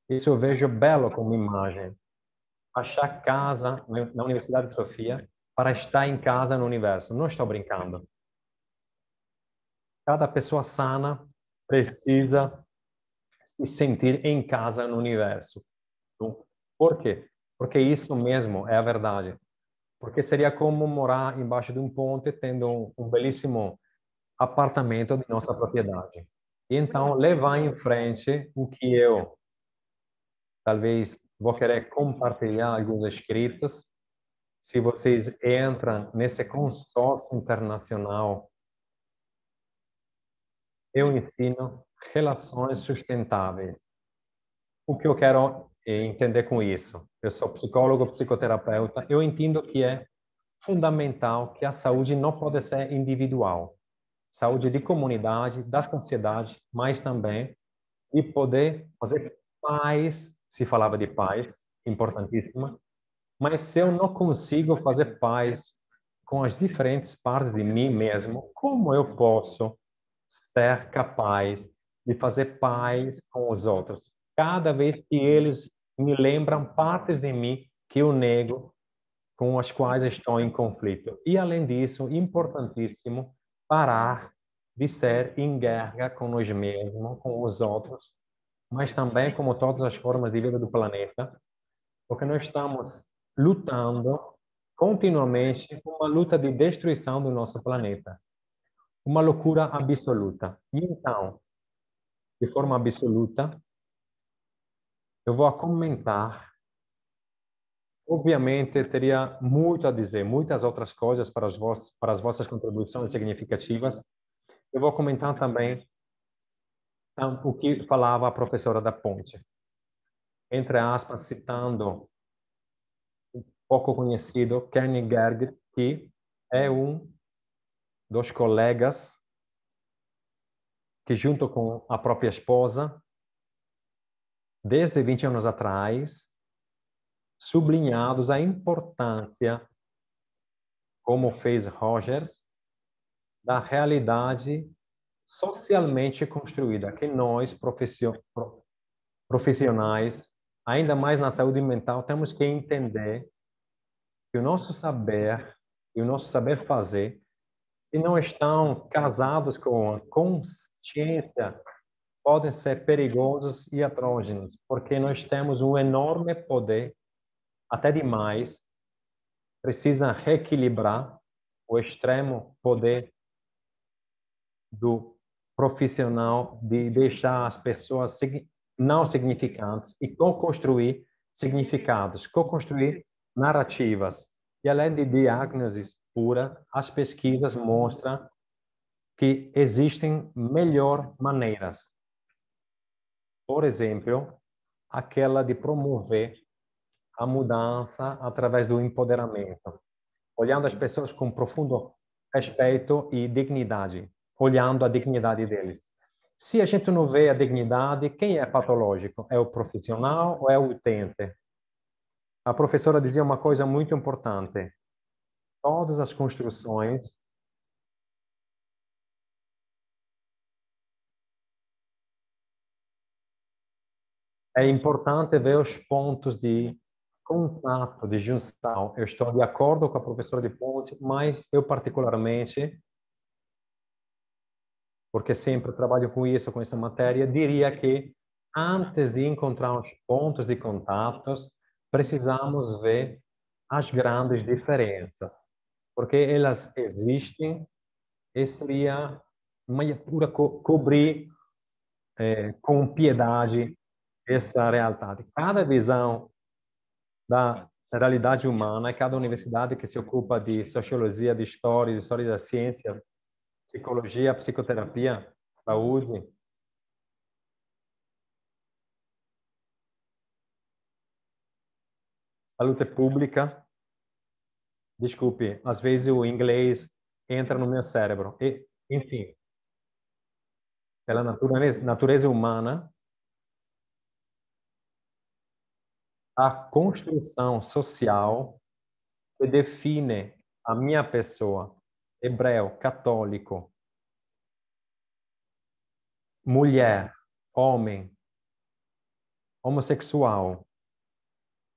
Isso eu vejo belo como imagem. Achar casa na Universidade de Sofia para estar em casa no universo. Não estou brincando. Cada pessoa sana precisa se sentir em casa no universo. Por quê? Porque isso mesmo é a verdade. Porque seria como morar embaixo de um ponte tendo um belíssimo apartamento de nossa propriedade. E então, levar em frente o que eu talvez vou querer compartilhar alguns escritos. Se vocês entram nesse consórcio internacional, eu ensino relações sustentáveis. O que eu quero entender com isso? Eu sou psicólogo, psicoterapeuta. Eu entendo que é fundamental que a saúde não pode ser individual. Saúde de comunidade, da sociedade, mas também de poder fazer paz, se falava de paz, importantíssima, mas se eu não consigo fazer paz com as diferentes partes de mim mesmo, como eu posso ser capaz de fazer paz com os outros? Cada vez que eles me lembram partes de mim que eu nego, com as quais estou em conflito. E, além disso, importantíssimo, parar de ser em guerra com nós mesmos, com os outros, mas também como todas as formas de vida do planeta, porque nós estamos lutando continuamente uma luta de destruição do nosso planeta. Uma loucura absoluta. E então, de forma absoluta, eu vou comentar. Obviamente, teria muito a dizer, muitas outras coisas para as vossas contribuições significativas. Eu vou comentar também o que falava a professora da Ponte, entre aspas, citando um pouco conhecido Kierkegaard, que é um dos colegas que, junto com a própria esposa, desde 20 anos atrás, sublinhados a importância, como fez Rogers, da realidade socialmente construída, que nós, profissionais, ainda mais na saúde mental, temos que entender que o nosso saber e o nosso saber fazer, se não estão casados com a consciência, podem ser perigosos e atrógenos, porque nós temos um enorme poder, até demais, precisa reequilibrar o extremo poder do profissional de deixar as pessoas não significantes e co-construir significados, co-construir narrativas. E além de diagnoses puras, as pesquisas mostram que existem melhor maneiras. Por exemplo, aquela de promover a mudança através do empoderamento, olhando as pessoas com profundo respeito e dignidade, olhando a dignidade deles. Se a gente não vê a dignidade, quem é patológico? É o profissional ou é o utente? A professora dizia uma coisa muito importante. Todas as construções é importante ver os pontos de contato, de junção. Eu estou de acordo com a professora de Ponte, mas eu particularmente, porque sempre trabalho com isso, com essa matéria, diria que antes de encontrar os pontos de contatos, precisamos ver as grandes diferenças, porque elas existem e seria uma pura cobrir com piedade essa realidade. Cada visão da realidade humana, cada universidade que se ocupa de sociologia, de história da ciência, psicologia, psicoterapia, saúde, saúde pública. Desculpe, às vezes o inglês entra no meu cérebro. Enfim, pela natureza humana, a construção social que define a minha pessoa, hebreu, católico, mulher, homem, homossexual,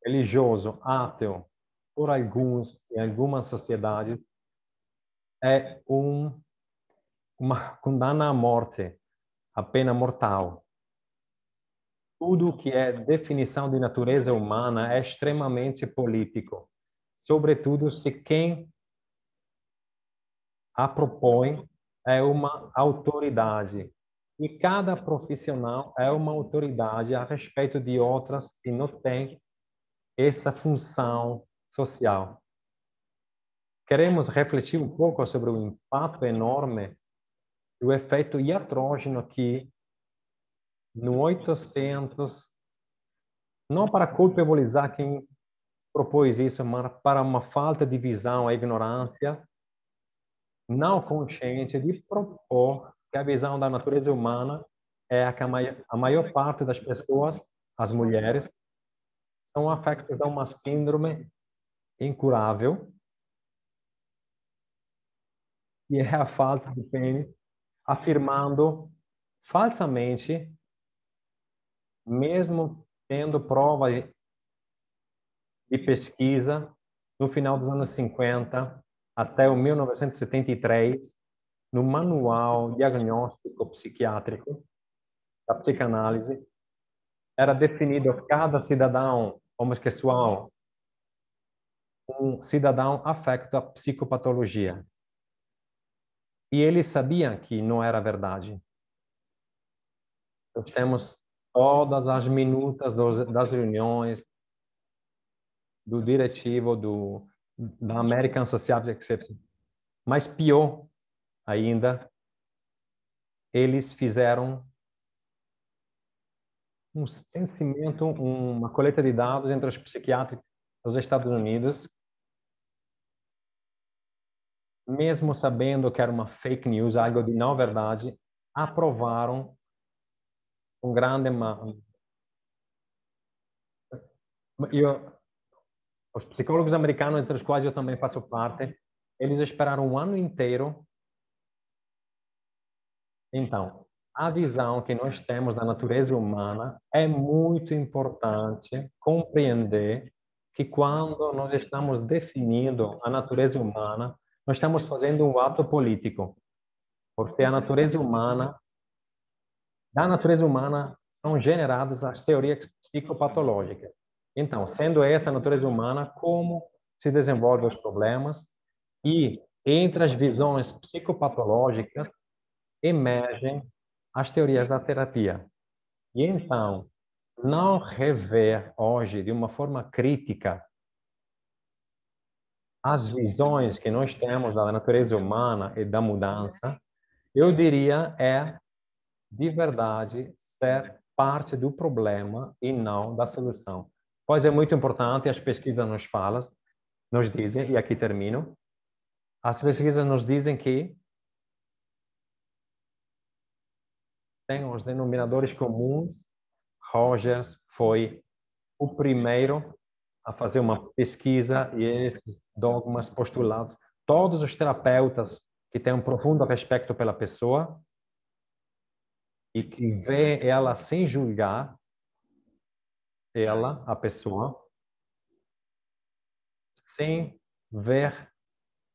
religioso, ateu, por alguns, em algumas sociedades, é uma condena à morte, a pena mortal. Tudo que é definição de natureza humana é extremamente político, sobretudo se quem a propõe é uma autoridade. E cada profissional é uma autoridade a respeito de outras que não têm essa função social. Queremos refletir um pouco sobre o impacto enorme do efeito iatrógeno que no 800, não para culpabilizar quem propôs isso, mas para uma falta de visão, a ignorância não consciente de propor que a visão da natureza humana é que a maior parte das pessoas, as mulheres, são afetas a uma síndrome incurável, e é a falta de pênis, afirmando falsamente, mesmo tendo prova de pesquisa, no final dos anos 50 até o 1973, no Manual Diagnóstico Psiquiátrico da Psicanálise, era definido cada cidadão homossexual um cidadão afeto à psicopatologia. E eles sabiam que não era verdade. Nós temos todas as minutas das reuniões do diretivo da American Society of Exception. Mas pior ainda, eles fizeram um censimento, uma coleta de dados entre os psiquiatras dos Estados Unidos, mesmo sabendo que era uma fake news, algo de não verdade, aprovaram um grande... Os psicólogos americanos, entre os quais eu também faço parte, eles esperaram um ano inteiro. Então, a visão que nós temos da natureza humana é muito importante compreender que quando nós estamos definindo a natureza humana, nós estamos fazendo um ato político, porque a natureza humana, da natureza humana são generadas as teorias psicopatológicas. Então, sendo essa a natureza humana, como se desenvolvem os problemas e entre as visões psicopatológicas emergem as teorias da terapia. E então, não rever hoje de uma forma crítica as visões que nós temos da natureza humana e da mudança, eu diria de verdade, ser parte do problema e não da solução. Pois é muito importante, as pesquisas nos dizem, e aqui termino, as pesquisas nos dizem que tem os denominadores comuns. Rogers foi o primeiro a fazer uma pesquisa e esses dogmas postulados. Todos os terapeutas que têm um profundo respeito pela pessoa e que vê ela sem julgar, ela, a pessoa, sem ver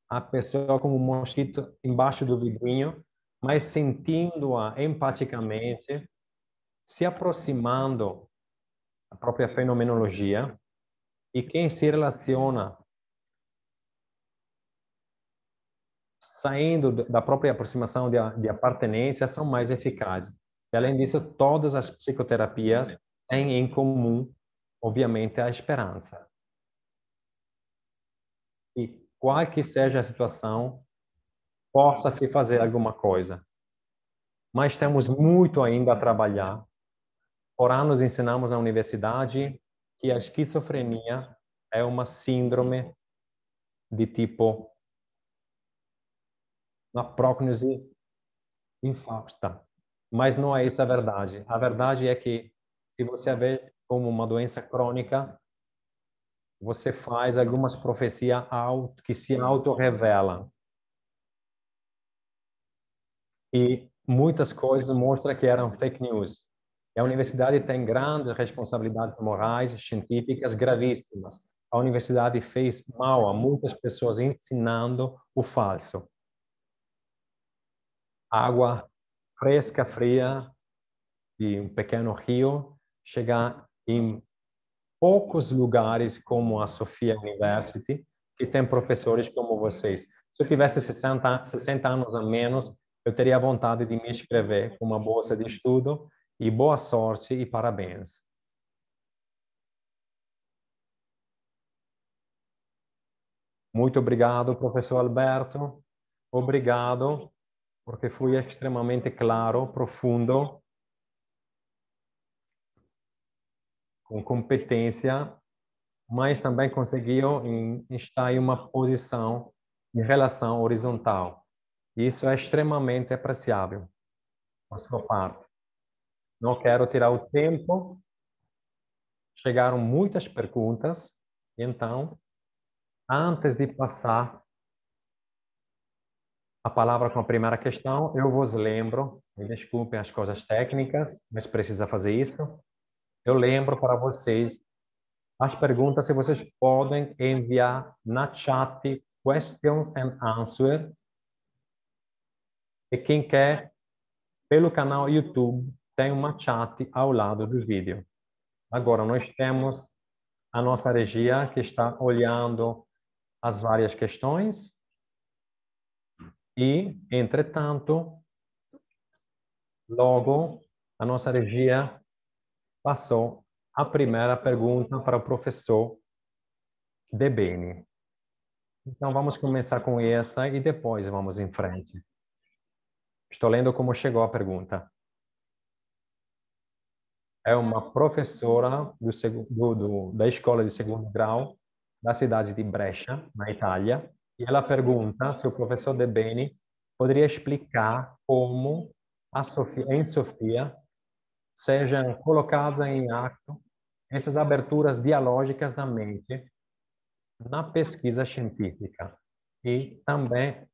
a pessoa como um mosquito embaixo do vidrinho, mas sentindo-a empaticamente, se aproximando da própria fenomenologia, e quem se relaciona saindo da própria aproximação de apartenência são mais eficazes. E, além disso, todas as psicoterapias têm em comum, obviamente, a esperança. E qual que seja a situação, possa-se fazer alguma coisa. Mas temos muito ainda a trabalhar. Por anos ensinamos na universidade que a esquizofrenia é uma síndrome de tipo uma prógnose infausta. Mas não é essa a verdade. A verdade é que, se você vê como uma doença crônica, você faz algumas profecias que se auto-revelam. E muitas coisas mostram que eram fake news. E a universidade tem grandes responsabilidades morais e científicas gravíssimas. A universidade fez mal a muitas pessoas ensinando o falso. Água fresca, fria, de um pequeno rio, chegar em poucos lugares como a Sofia University, que tem professores como vocês. Se eu tivesse 60 anos a menos, eu teria vontade de me inscrever com uma bolsa de estudo, e boa sorte e parabéns. Muito obrigado, professor Alberto. Obrigado, porque fui extremamente claro, profundo, com competência, mas também conseguiu estar em uma posição de relação horizontal. Isso é extremamente apreciável da sua parte. Não quero tirar o tempo. Chegaram muitas perguntas, então, antes de passar a palavra com a primeira questão, eu vos lembro, me desculpem as coisas técnicas, mas precisa fazer isso. Eu lembro para vocês as perguntas, se vocês podem enviar na chat questions and answer. E quem quer, pelo canal YouTube, tem uma chat ao lado do vídeo. Agora, nós temos a nossa regia que está olhando as várias questões e, entretanto, logo a nossa regia passou a primeira pergunta para o professor Debeni. Então, vamos começar com essa e depois vamos em frente. Estou lendo como chegou a pergunta. É uma professora da escola de segundo grau da cidade de Brescia, na Itália, e ela pergunta se o professor De Beni poderia explicar como em Sofia sejam colocadas em ato essas aberturas dialógicas da mente na pesquisa científica e também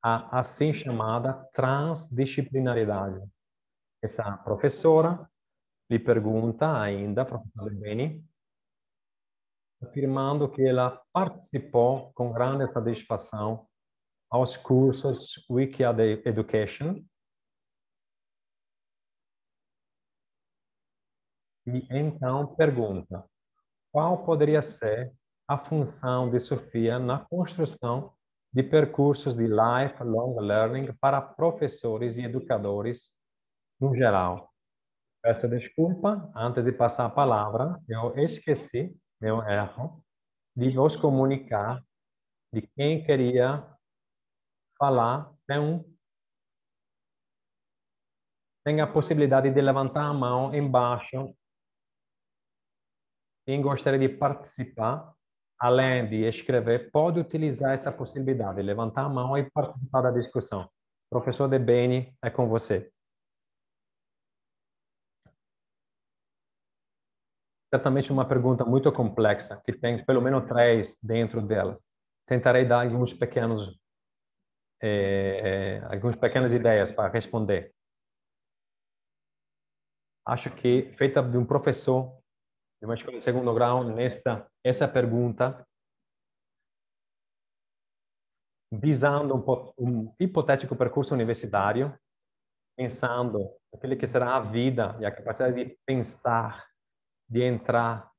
a assim chamada transdisciplinaridade. Essa professora lhe pergunta ainda, professor Beni, afirmando que ela participou com grande satisfação aos cursos Wikiad Education e então pergunta qual poderia ser a função de Sofia na construção de percursos de lifelong learning para professores e educadores no geral. Peço desculpa, antes de passar a palavra, eu esqueci, meu erro, de os comunicar de quem queria falar. Tem a possibilidade de levantar a mão embaixo. Quem gostaria de participar, além de escrever, pode utilizar essa possibilidade, levantar a mão e participar da discussão. Professor De Beni, é com você. Certamente uma pergunta muito complexa, que tem pelo menos 3 dentro dela. Tentarei dar algumas pequenas ideias para responder. Acho que, feita de um professor de uma escola de segundo grau, essa pergunta, visando um hipotético percurso universitário, pensando aquele que será a vida e a capacidade de pensar, de entrar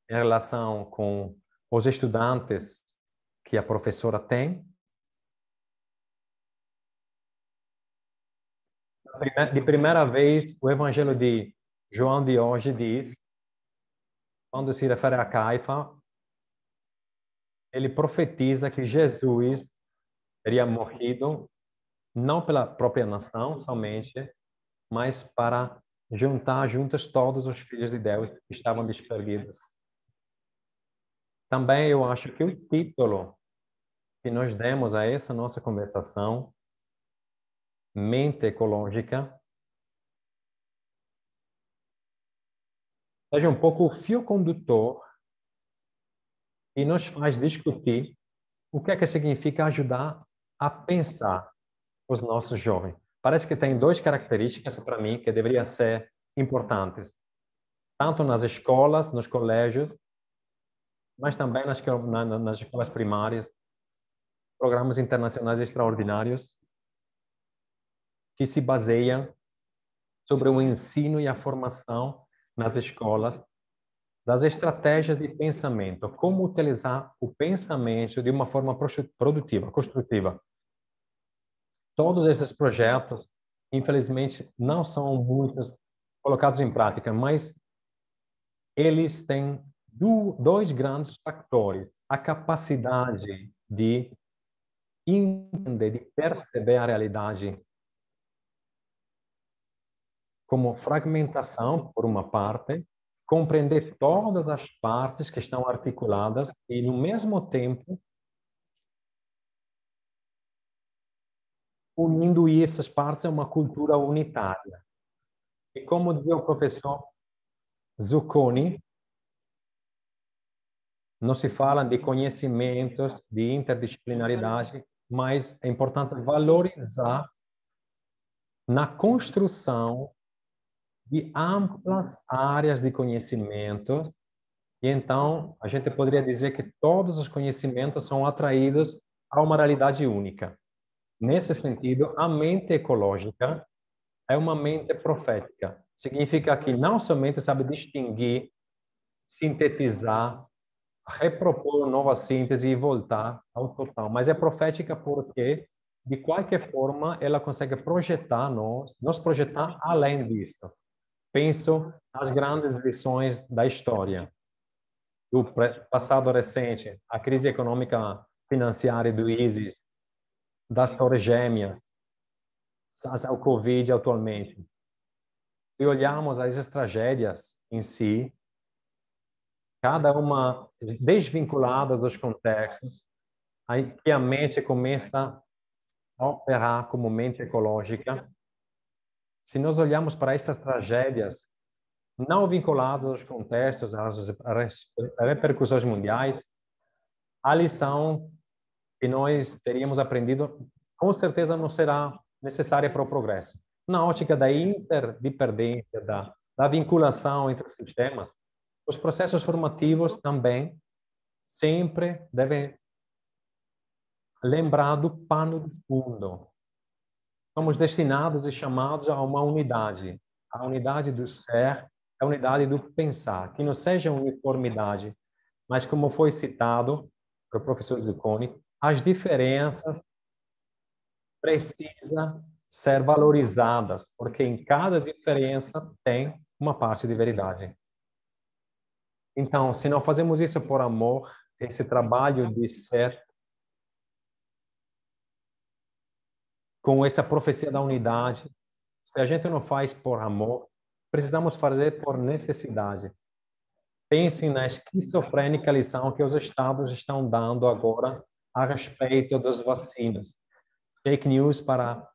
em relação com os estudantes que a professora tem, De primeira vez, o Evangelho de João de hoje diz, quando se refere a Caifa, ele profetiza que Jesus teria morrido não pela própria nação somente, mas para juntar juntos todos os filhos de Deus que estavam desperdidos. Também eu acho que o título que nós demos a essa nossa conversação, Mente Ecológica, seja um pouco o fio condutor e nos faz discutir o que é que significa ajudar a pensar os nossos jovens. Parece que tem duas características para mim que deveriam ser importantes, tanto nas escolas, nos colégios, mas também nas escolas primárias, programas internacionais extraordinários que se baseiam sobre o ensino e a formação nas escolas das estratégias de pensamento, como utilizar o pensamento de uma forma produtiva, construtiva. Todos esses projetos, infelizmente, não são muitos colocados em prática, mas eles têm dois grandes fatores: a capacidade de entender, de perceber a realidade como fragmentação, por uma parte, compreender todas as partes que estão articuladas e, no mesmo tempo, unindo essas partes a uma cultura unitária. E como dizia o professor Zucconi, não se fala de conhecimentos, de interdisciplinaridade, mas é importante valorizar na construção de amplas áreas de conhecimento. E então, a gente poderia dizer que todos os conhecimentos são atraídos a uma realidade única. Nesse sentido, a mente ecológica é uma mente profética. Significa que não somente sabe distinguir, sintetizar, repropor nova síntese e voltar ao total, mas é profética porque, de qualquer forma, ela consegue projetar nos projetar além disso. Penso nas grandes lições da história, do passado recente, a crise econômica financiária do ISIS, das Torres Gêmeas, ao Covid atualmente. Se olharmos essas tragédias em si, cada uma desvinculada dos contextos, aí que a mente começa a operar como mente ecológica. Se nós olharmos para essas tragédias, não vinculadas aos contextos, às repercussões mundiais, a lição que nós teríamos aprendido, com certeza não será necessária para o progresso. Na ótica da interdependência, da vinculação entre os sistemas, os processos formativos também sempre devem lembrar do pano de fundo. Somos destinados e chamados a uma unidade. A unidade do ser, a unidade do pensar, que não seja uniformidade, mas como foi citado pelo professor Zucconi, as diferenças precisam ser valorizadas, porque em cada diferença tem uma parte de verdade. Então, se não fazemos isso por amor, esse trabalho de ser com essa profecia da unidade, se a gente não faz por amor, precisamos fazer por necessidade. Pensem na esquizofrênica lição que os estados estão dando agora a respeito das vacinas. Fake news para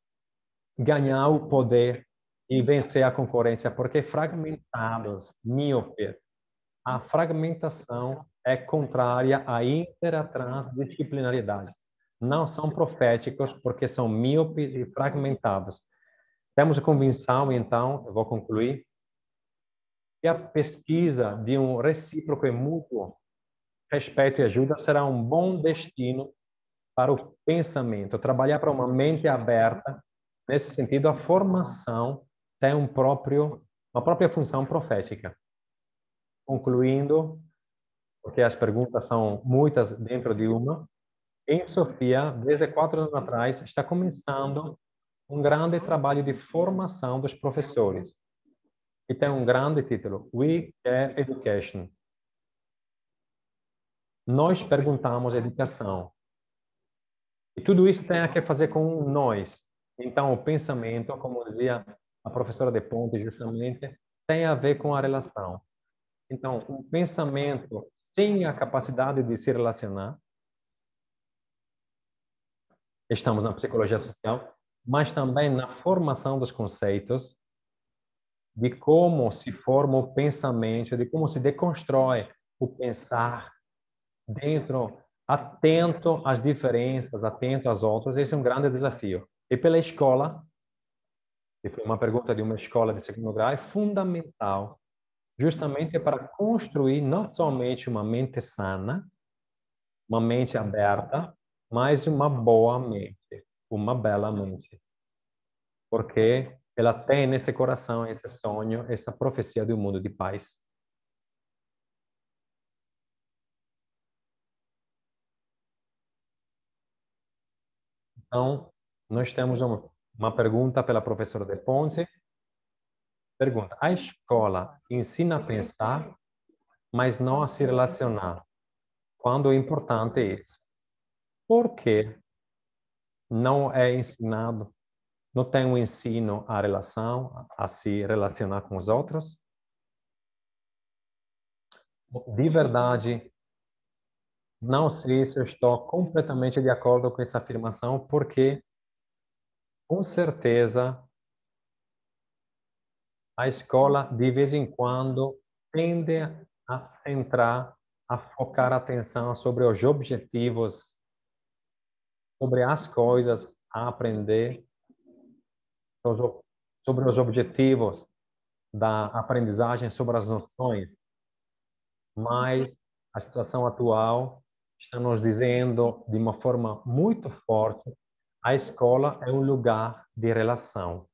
ganhar o poder e vencer a concorrência, porque fragmentados, míopes, a fragmentação é contrária à interatransdisciplinaridade. Não são proféticos porque são míopes e fragmentados. Temos a convicção, então, eu vou concluir, que a pesquisa de um recíproco e mútuo respeito e ajuda será um bom destino para o pensamento. Trabalhar para uma mente aberta, nesse sentido, a formação tem uma própria função profética. Concluindo, porque as perguntas são muitas dentro de uma, em Sofia, desde 4 anos atrás, está começando um grande trabalho de formação dos professores. E tem um grande título, We Care Education. Nós perguntamos educação. E tudo isso tem a que fazer com nós. Então, o pensamento, como dizia a professora de Ponte, justamente, tem a ver com a relação. Então, um pensamento sem a capacidade de se relacionar, estamos na psicologia social, mas também na formação dos conceitos, de como se forma o pensamento, de como se deconstrói o pensar dentro, atento às diferenças, atento às outras. Esse é um grande desafio. E pela escola, e foi uma pergunta de uma escola de segundo grau, é fundamental, justamente para construir não somente uma mente sana, uma mente aberta, mas uma boa mente, uma bela mente. Porque ela tem nesse coração esse sonho, essa profecia do mundo de paz. Então, nós temos uma pergunta pela professora De Ponte. Pergunta: a escola ensina a pensar, mas não a se relacionar. Quando é importante isso? Por que não é ensinado? Não tem um ensino à relação, a se relacionar com os outros? De verdade, não sei se eu estou completamente de acordo com essa afirmação, porque, com certeza, a escola, de vez em quando, tende a centrar, a focar a atenção sobre os objetivos, sobre as coisas a aprender, sobre os objetivos da aprendizagem, sobre as noções. Mas a situação atual está nos dizendo de uma forma muito forte: a escola é um lugar de relação.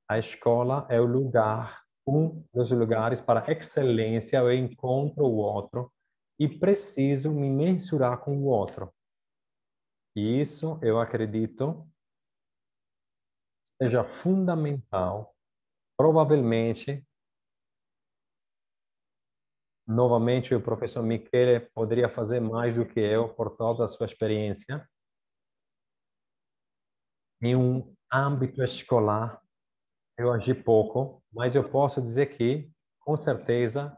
A escola é o lugar, um dos lugares para a excelência. Eu encontro o outro e preciso me mensurar com o outro. E isso, eu acredito, seja fundamental. Provavelmente, novamente, o professor Michele poderia fazer mais do que eu por toda a sua experiência em um âmbito escolar. Eu agi pouco, mas eu posso dizer que, com certeza,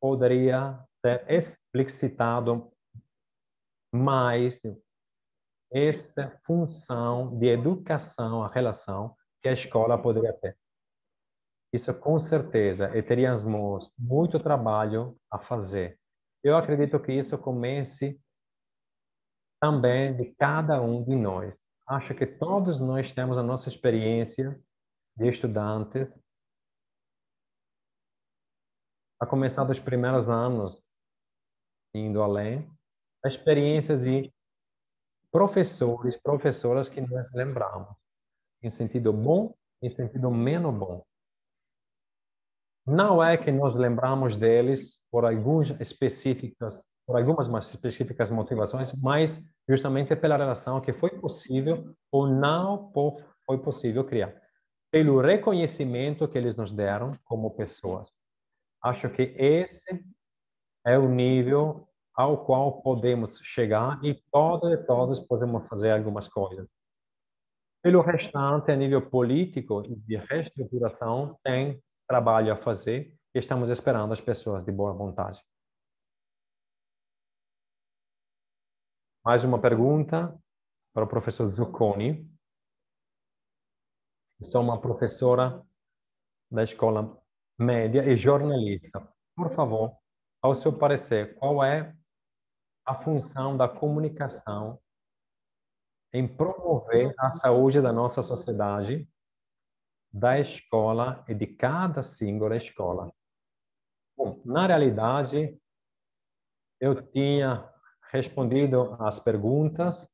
poderia ser explicitado mais essa função de educação, a relação que a escola poderia ter. Isso com certeza, e teríamos muito trabalho a fazer. Eu acredito que isso comece também de cada um de nós. Acho que todos nós temos a nossa experiência de estudantes, a começar dos primeiros anos, indo além, experiências de professores, professoras que nós lembramos, em sentido bom, em sentido menos bom. Não é que nós lembramos deles por algumas mais específicas motivações, mas justamente pela relação que foi possível ou não foi possível criar, pelo reconhecimento que eles nos deram como pessoas. Acho que esse é o nível ao qual podemos chegar e todos podemos fazer algumas coisas. Pelo restante, a nível político e de reestruturação, tem trabalho a fazer e estamos esperando as pessoas de boa vontade. Mais uma pergunta para o professor Zucconi. Sou uma professora da escola média e jornalista. Por favor, ao seu parecer, qual é a função da comunicação em promover a saúde da nossa sociedade, da escola e de cada single escola? Bom, na realidade, eu tinha respondido às perguntas.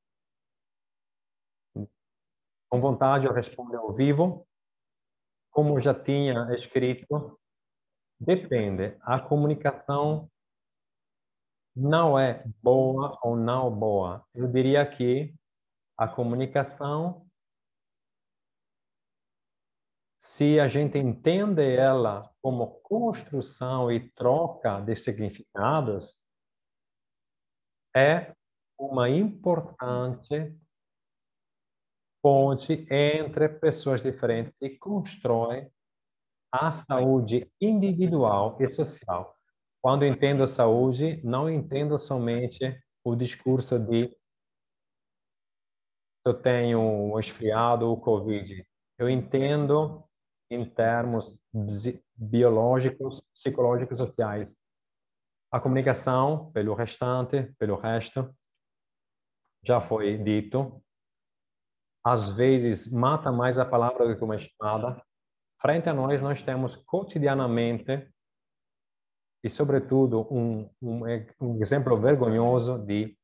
Com vontade, eu respondo ao vivo. Como já tinha escrito, depende. A comunicação não é boa ou não boa. Eu diria que A comunicação, se a gente entende ela como construção e troca de significados, é uma importante ponte entre pessoas diferentes e constrói a saúde individual e social. Quando entendo saúde, não entendo somente o discurso de eu tenho um resfriado ou Covid. Eu entendo em termos biológicos, psicológicos, sociais. A comunicação, pelo restante, pelo resto, já foi dito, às vezes mata mais a palavra do que uma espada. Frente a nós temos cotidianamente e, sobretudo, um exemplo vergonhoso de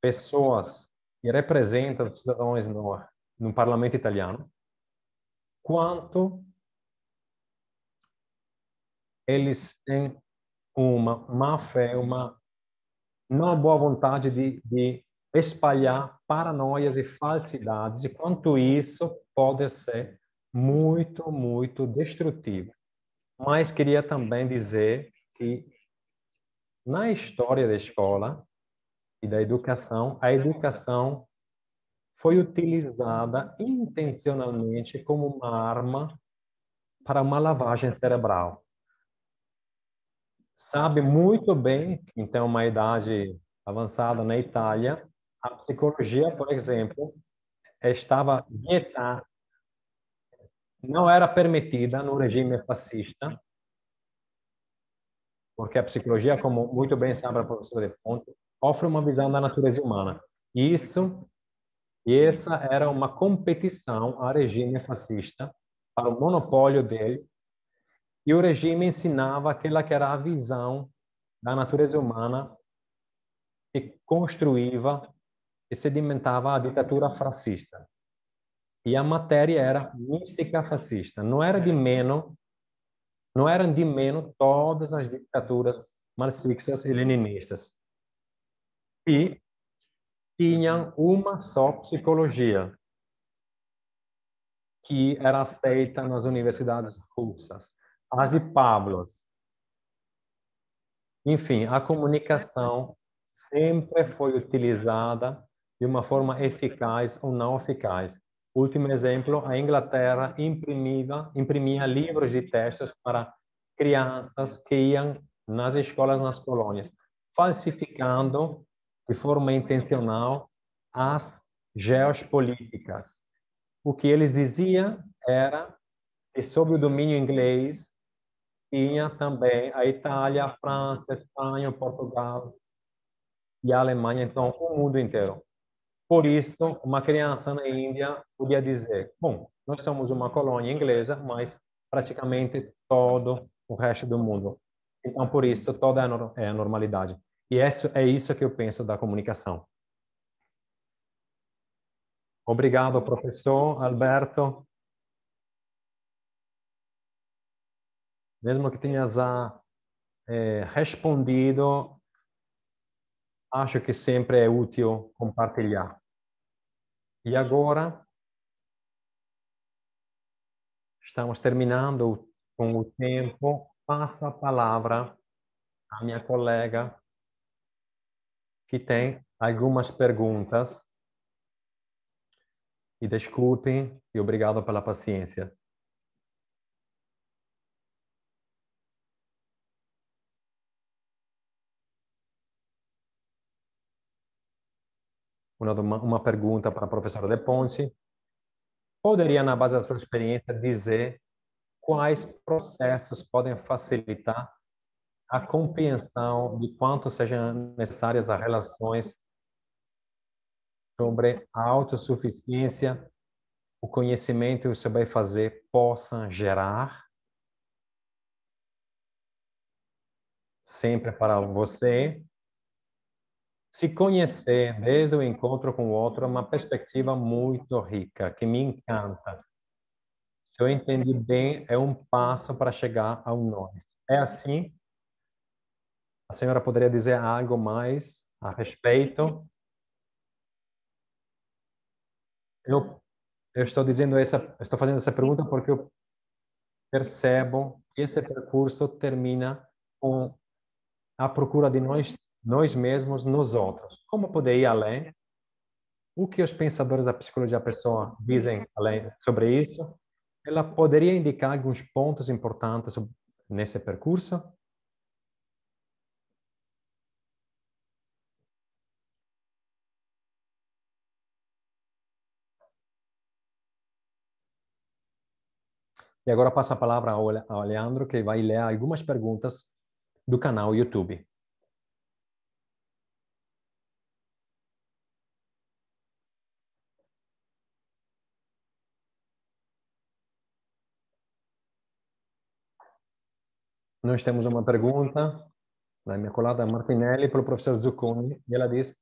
pessoas que representam os cidadãos no parlamento italiano, quanto eles têm uma má fé, uma não boa vontade de espalhar paranoias e falsidades, e quanto isso pode ser muito, muito destrutivo. Mas queria também dizer que na história da escola e da educação, a educação foi utilizada intencionalmente como uma arma para uma lavagem cerebral. Sabe muito bem, então, uma idade avançada na Itália, a psicologia, por exemplo, estava vietada, não era permitida no regime fascista, porque a psicologia, como muito bem sabe a professora De Ponte, offre uma visão da natureza humana. Isso, e essa era uma competição ao regime fascista, para o monopólio dele, e o regime ensinava aquela que era a visão da natureza humana que construía e sedimentava a ditadura fascista. E a matéria era mística fascista. Não eram de menos todas as ditaduras marxistas e leninistas. E tinham uma só psicologia, que era aceita nas universidades russas, as de Pavlos. Enfim, a comunicação sempre foi utilizada de uma forma eficaz ou não eficaz. Último exemplo, a Inglaterra imprimia livros de textos para crianças que iam nas escolas nas colônias, falsificando de forma intencional as geopolíticas. O que eles diziam era que, sob o domínio inglês, tinha também a Itália, a França, a Espanha, Portugal e a Alemanha, então o mundo inteiro. Por isso, uma criança na Índia podia dizer: bom, nós somos uma colônia inglesa, mas praticamente todo o resto do mundo. Então, por isso, toda é a normalidade. E é isso que eu penso da comunicação. Obrigado, professor Alberto. Mesmo que tenha já respondido, acho que sempre é útil compartilhar. E agora, estamos terminando com o tempo. Passo a palavra à minha colega, que tem algumas perguntas. E desculpem, e obrigado pela paciência. Uma pergunta para a professora De Ponte. Poderia, na base da sua experiência, dizer quais processos podem facilitar a compreensão de quanto sejam necessárias as relações sobre a autossuficiência, o conhecimento que você vai fazer possam gerar sempre para você, se conhecer desde o encontro com o outro é uma perspectiva muito rica, que me encanta. Se eu entendi bem, é um passo para chegar ao nós. É assim? A senhora poderia dizer algo mais a respeito? Eu, eu estou fazendo essa pergunta porque eu percebo que esse percurso termina com a procura de nós mesmos nos outros. Como poder ir além? O que os pensadores da psicologia da pessoa dizem além sobre isso? Ela poderia indicar alguns pontos importantes nesse percurso? E agora passo a palavra ao Leandro, que vai ler algumas perguntas do canal YouTube. Nós temos uma pergunta da minha colega Martinelli para o professor Zucconi, e ela diz: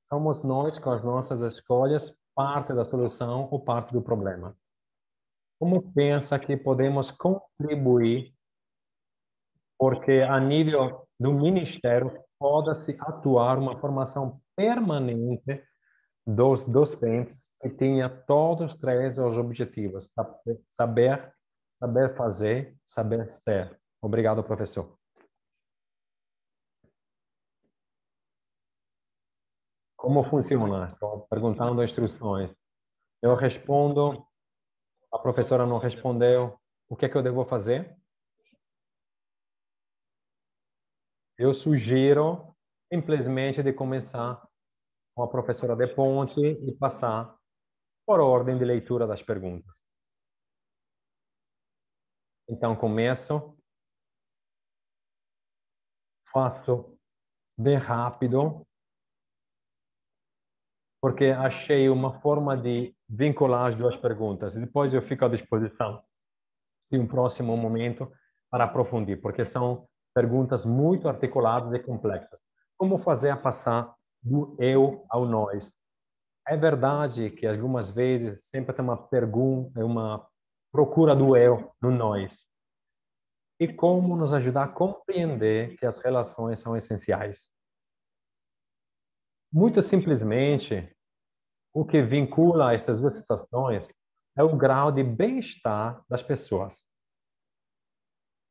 somos nós, com as nossas escolhas, parte da solução ou parte do problema? Como pensa que podemos contribuir porque a nível do Ministério pode-se atuar uma formação permanente dos docentes que tenha todos os três os objetivos: saber, saber fazer, saber ser. Obrigado, professor. Como funciona? Estou perguntando instruções. Eu respondo, a professora não respondeu. O que é que eu devo fazer? Eu sugiro simplesmente de começar com a professora de ponte e passar por ordem de leitura das perguntas. Então, começo, faço bem rápido, porque achei uma forma de vincular as duas perguntas. Depois eu fico à disposição de um próximo momento para aprofundir, porque são perguntas muito articuladas e complexas. Como fazer a passar do eu ao nós? É verdade que algumas vezes sempre tem uma pergunta, uma procura do eu no nós. E como nos ajudar a compreender que as relações são essenciais? Muito simplesmente, o que vincula essas duas situações é o grau de bem-estar das pessoas.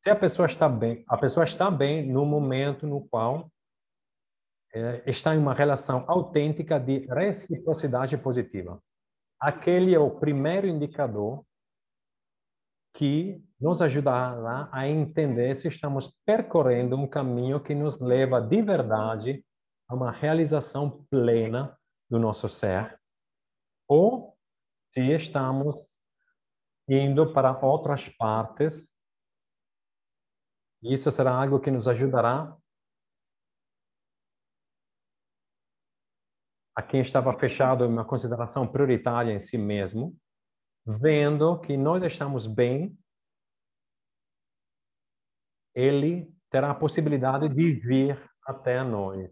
Se a pessoa está bem, a pessoa está bem no momento no qual está em uma relação autêntica de reciprocidade positiva. Aquele é o primeiro indicador que nos ajudará a entender se estamos percorrendo um caminho que nos leva de verdade a uma realização plena do nosso ser, ou se estamos indo para outras partes. Isso será algo que nos ajudará a quem estava fechado em uma consideração prioritária em si mesmo, vendo que nós estamos bem, ele terá a possibilidade de vir até nós,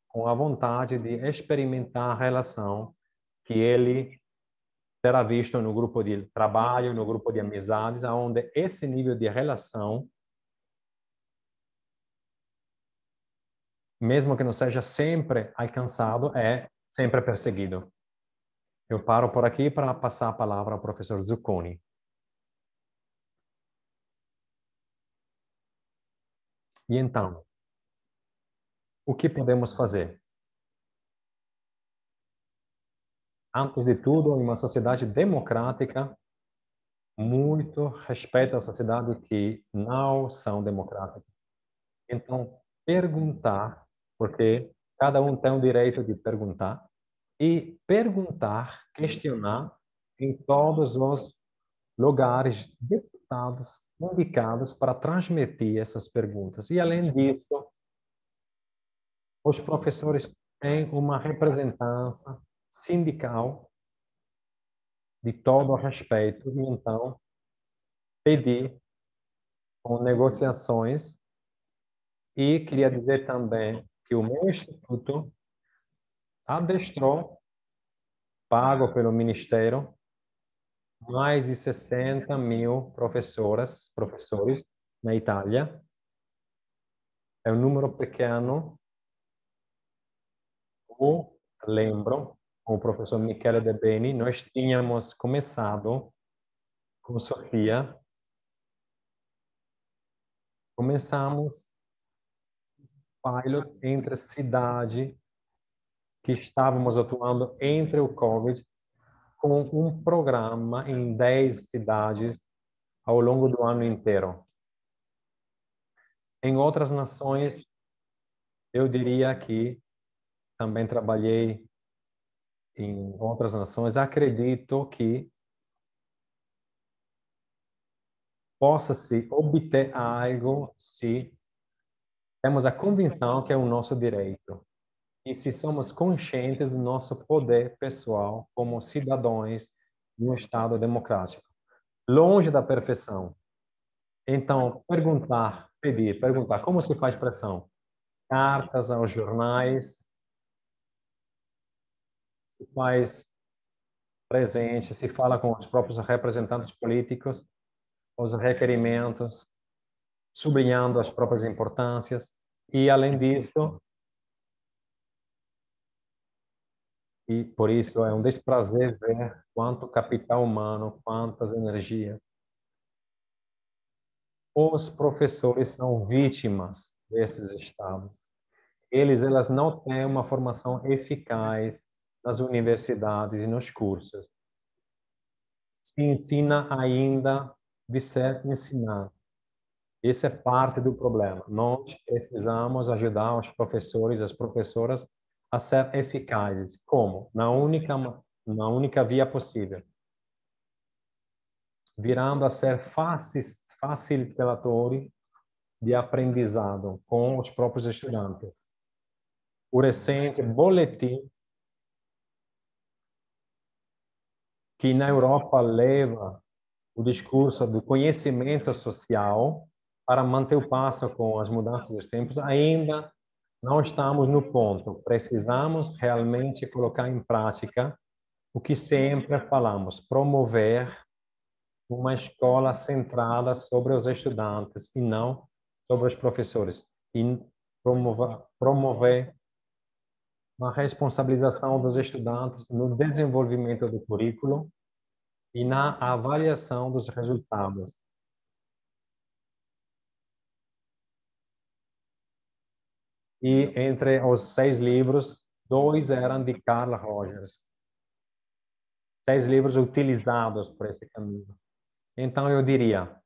com a vontade de experimentar a relação que ele terá visto no grupo de trabalho, no grupo de amizades, onde esse nível de relação, mesmo que não seja sempre alcançado, é sempre perseguido. Eu paro por aqui para passar a palavra ao professor Zucconi. E então, o que podemos fazer? Antes de tudo, em uma sociedade democrática, muito respeito à sociedade que não são democráticas. Então, perguntar, porque cada um tem o direito de perguntar, e perguntar, questionar em todos os lugares deputados indicados para transmitir essas perguntas. E, além disso, os professores têm uma representância sindical de todo o respeito, e então pedir com negociações. E queria dizer também que o meu instituto adestrou, pago pelo Ministério, mais de 60 mil professores na Itália. É um número pequeno, eu lembro, com o professor Michele De Beni, nós tínhamos começado com Sofia, começamos pilot entre cidade que estávamos atuando entre o Covid com um programa em 10 cidades ao longo do ano inteiro. Em outras nações, eu diria que também trabalhei em outras nações, acredito que possa-se obter algo se temos a convicção que é o nosso direito e se somos conscientes do nosso poder pessoal como cidadãos de um Estado democrático, longe da perfeição. Então, perguntar como se faz pressão? Cartas aos jornais, se faz presente, se fala com os próprios representantes políticos, os requerimentos, sublinhando as próprias importâncias. E, além disso, e por isso é um desprazer ver quanto capital humano, quantas energias. Os professores são vítimas desses estados. Elas não têm uma formação eficaz nas universidades e nos cursos. Se ensina ainda de ser ensinado. Esse é parte do problema. Nós precisamos ajudar os professores, as professoras a ser eficazes. Como? Na única via possível. Virando a ser facilitadores de aprendizado com os próprios estudantes. O recente boletim que na Europa leva o discurso do conhecimento social para manter o passo com as mudanças dos tempos, ainda não estamos no ponto. Precisamos realmente colocar em prática o que sempre falamos, promover uma escola centrada sobre os estudantes e não sobre os professores. E promover uma responsabilização dos estudantes no desenvolvimento do currículo e na avaliação dos resultados. E entre os 6 livros, 2 eram de Carl Rogers. 6 livros utilizados por esse caminho. Então, eu diria,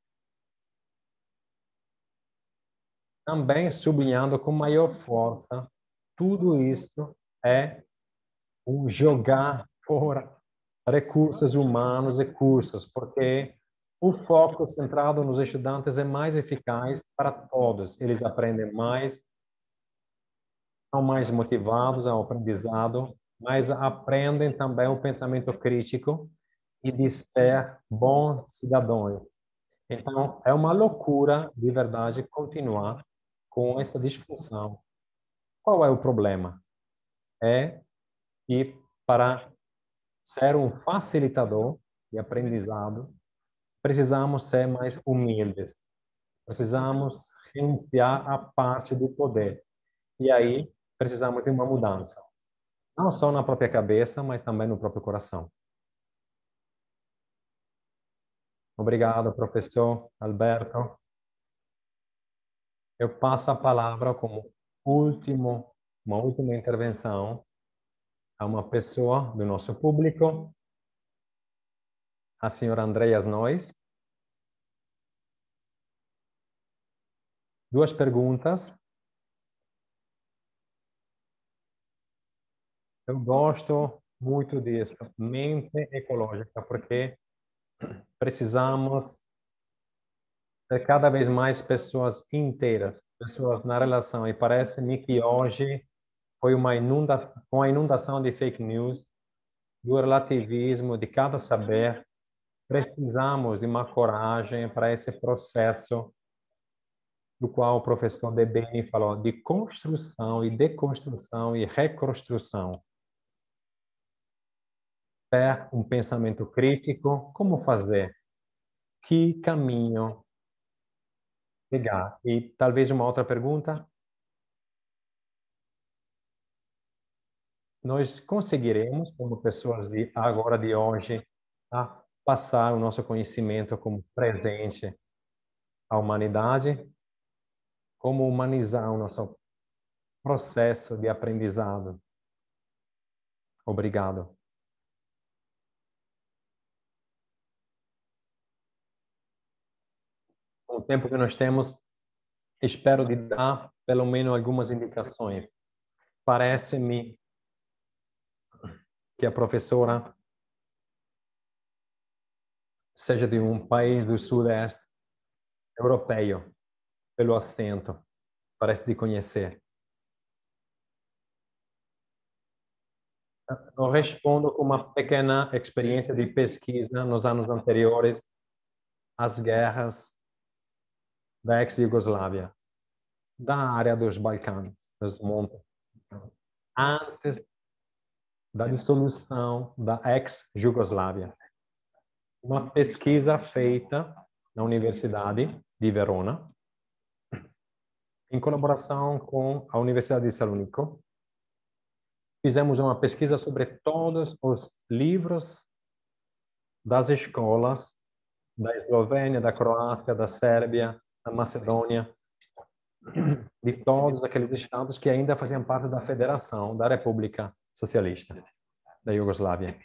também sublinhando com maior força, tudo isso é um jogar fora recursos humanos e cursos, porque o foco centrado nos estudantes é mais eficaz para todos. Eles aprendem mais, são mais motivados ao aprendizado, mas aprendem também o pensamento crítico e de ser bons cidadãos. Então, é uma loucura, de verdade, continuar com essa disfunção. Qual é o problema? É que para ser um facilitador de aprendizado, precisamos ser mais humildes. Precisamos renunciar à parte do poder. E aí, precisamos de uma mudança. Não só na própria cabeça, mas também no próprio coração. Obrigado, professor Alberto. Eu passo a palavra como uma última intervenção a uma pessoa do nosso público, a senhora Andreas Nois. 2 perguntas. Eu gosto muito disso, mente ecológica, porque precisamos ter cada vez mais pessoas inteiras, pessoas na relação. E parece-me que hoje foi uma inundação, com a inundação de fake news, do relativismo, de cada saber, precisamos de uma coragem para esse processo do qual o professor De Beni falou, de construção e deconstrução e reconstrução. Ter um pensamento crítico, como fazer? Que caminho pegar? E talvez uma outra pergunta? nós conseguiremos, como pessoas de agora de hoje, a passar o nosso conhecimento como presente à humanidade, como humanizar o nosso processo de aprendizado. Obrigado. Com o tempo que nós temos, espero de dar pelo menos algumas indicações. Parece-me que a professora seja de um país do sudeste europeu, pelo acento, parece de conhecer. Eu respondo com uma pequena experiência de pesquisa nos anos anteriores às guerras da ex-Yugoslávia, da área dos Balcãs, dos montes, antes da dissolução da ex-Jugoslávia. Uma pesquisa feita na Universidade de Verona, em colaboração com a Universidade de Salonico. Fizemos uma pesquisa sobre todos os livros das escolas da Eslovênia, da Croácia, da Sérvia, da Macedônia, de todos aqueles estados que ainda faziam parte da Federação da República Socialista da Iugoslávia.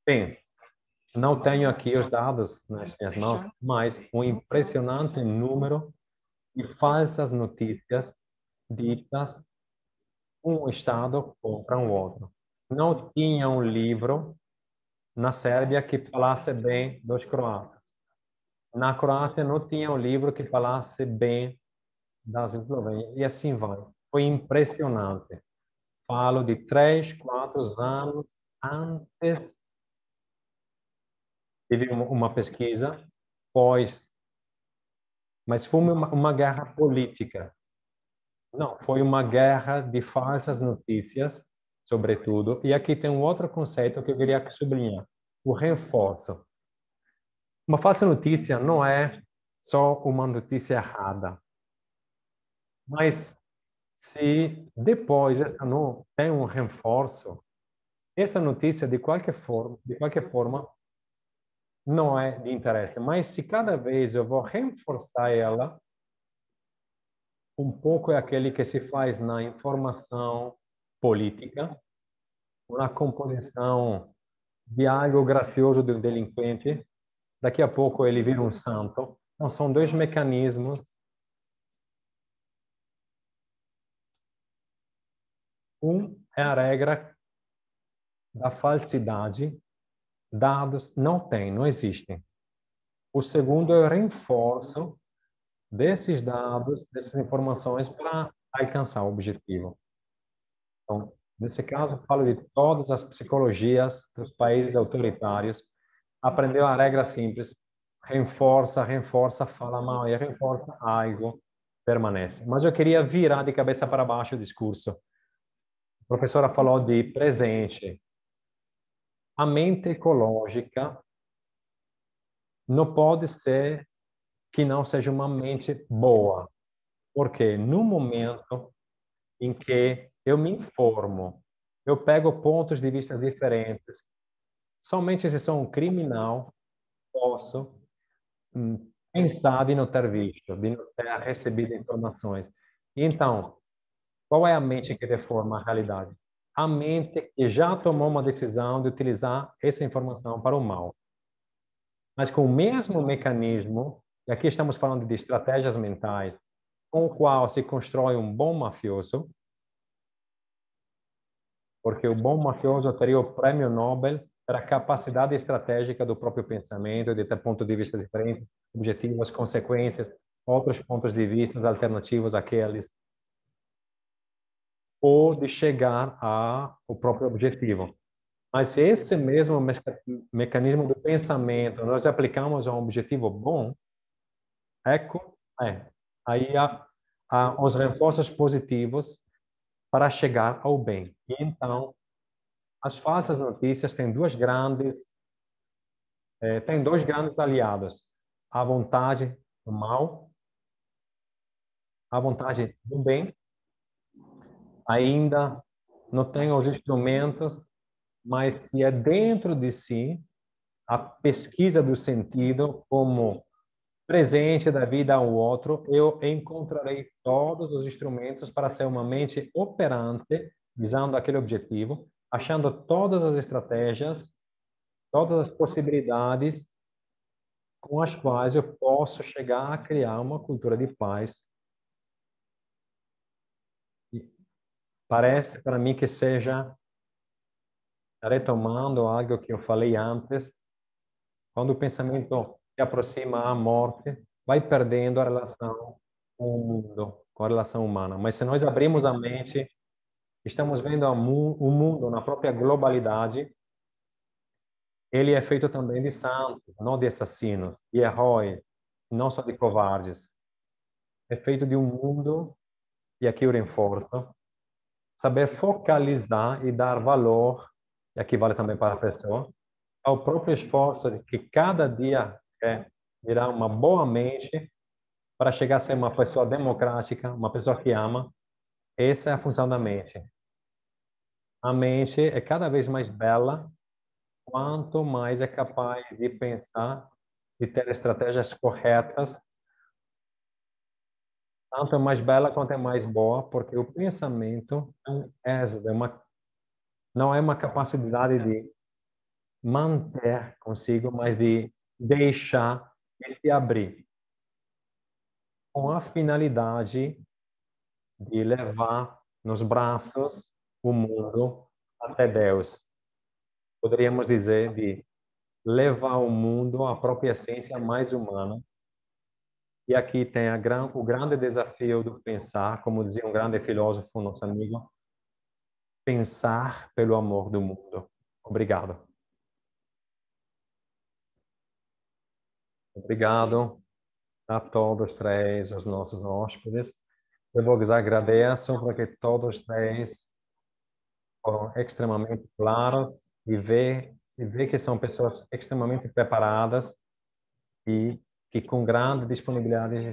Bem, não tenho aqui os dados nas minhas mãos, mas um impressionante número de falsas notícias ditas um estado contra um outro. Não tinha um livro na Sérvia que falasse bem dos croatas. Na Croácia não tinha um livro que falasse bem das eslovênias. E assim vai. Foi impressionante. Falo de 3, 4 anos antes. Tive uma pesquisa, mas foi uma guerra política. Não, foi uma guerra de falsas notícias, sobretudo. E aqui tem um outro conceito que eu queria sublinhar: o reforço. Uma falsa notícia não é só uma notícia errada, mas se depois essa não tem um reforço, essa notícia de qualquer forma não é de interesse. Mas se cada vez eu vou reforçar ela, um pouco é aquele que se faz na informação política, na composição de algo gracioso do delinquente, daqui a pouco ele vira um santo. Então, são dois mecanismos. Um é a regra da falsidade. Dados não existem. O segundo é o reforço desses dados, dessas informações para alcançar o objetivo. Então, nesse caso, falo de todas as psicologias dos países autoritários. Aprendeu a regra simples: reforça, reforça, fala mal e reforça, algo permanece. Mas eu queria virar de cabeça para baixo o discurso. A professora falou de presente. A mente ecológica não pode ser que não seja uma mente boa, porque no momento em que eu me informo, eu pego pontos de vista diferentes, somente se sou um criminal posso pensar de não ter visto, de não ter recebido informações. Então, qual é a mente que deforma a realidade? A mente que já tomou uma decisão de utilizar essa informação para o mal. Mas com o mesmo mecanismo, e aqui estamos falando de estratégias mentais, com o qual se constrói um bom mafioso, porque o bom mafioso teria o prêmio Nobel para a capacidade estratégica do próprio pensamento, de ter pontos de vista diferentes, objetivos, consequências, outros pontos de vista alternativos àqueles, ou de chegar ao próprio objetivo. Mas se esse mesmo mecanismo do pensamento nós aplicamos a um objetivo bom, aí há os reforços positivos para chegar ao bem. E então, as falsas notícias têm dois grandes aliados: a vontade do mal, a vontade do bem, ainda não tem os instrumentos, mas se é dentro de si a pesquisa do sentido como presente da vida ao outro, eu encontrarei todos os instrumentos para ser uma mente operante, visando aquele objetivo, achando todas as estratégias, todas as possibilidades com as quais eu posso chegar a criar uma cultura de paz. E parece para mim que seja retomando algo que eu falei antes, quando o pensamento se aproxima à morte, vai perdendo a relação com o mundo, com a relação humana. Mas se nós abrimos a mente, estamos vendo o mundo na própria globalidade, ele é feito também de santos, não de assassinos, de heróis, não só de covardes. É feito de um mundo, e aqui eu reforço, saber focalizar e dar valor, e aqui vale também para a pessoa, ao próprio esforço de que cada dia é virar uma boa mente para chegar a ser uma pessoa democrática, uma pessoa que ama. Essa é a função da mente. A mente é cada vez mais bela quanto mais é capaz de pensar, de ter estratégias corretas. Tanto é mais bela quanto é mais boa, porque o pensamento não é uma capacidade de manter consigo, mas de deixar e se abrir, com a finalidade de levar nos braços o mundo até Deus. Poderíamos dizer de levar o mundo à própria essência mais humana. E aqui tem o grande desafio do pensar, como dizia um grande filósofo, nosso amigo, pensar pelo amor do mundo. Obrigado. Obrigado a todos três, os nossos hóspedes. Eu vos agradeço porque todos três foram extremamente claros e se vê que são pessoas extremamente preparadas e que com grande disponibilidade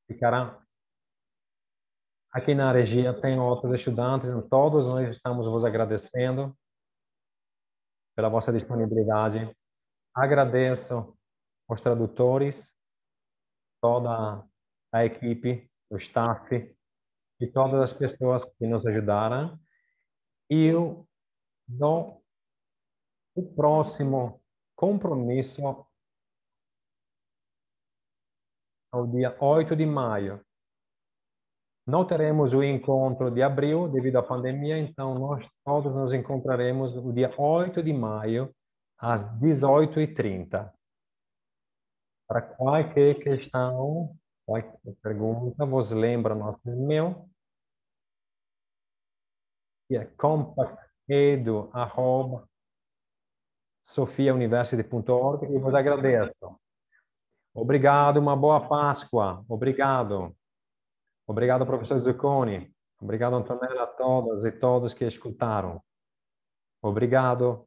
ficarão. Aqui na regia tem outros estudantes, então todos nós estamos vos agradecendo pela vossa disponibilidade. Agradeço aos tradutores, toda a equipe, o staff e todas as pessoas que nos ajudaram. E eu dou o próximo compromisso ao dia 8 de maio. Não teremos o encontro de abril devido à pandemia, então nós todos nos encontraremos no dia 8 de maio, às 18h30. Para qualquer questão, qualquer pergunta, vos lembra nosso e-mail, que é compactedu@sofiauniversity.org, e vos agradeço. Obrigado, uma boa Páscoa. Obrigado. Obrigado, professor Zucconi. Obrigado, Antonella, a todas e todos que escutaram. Obrigado.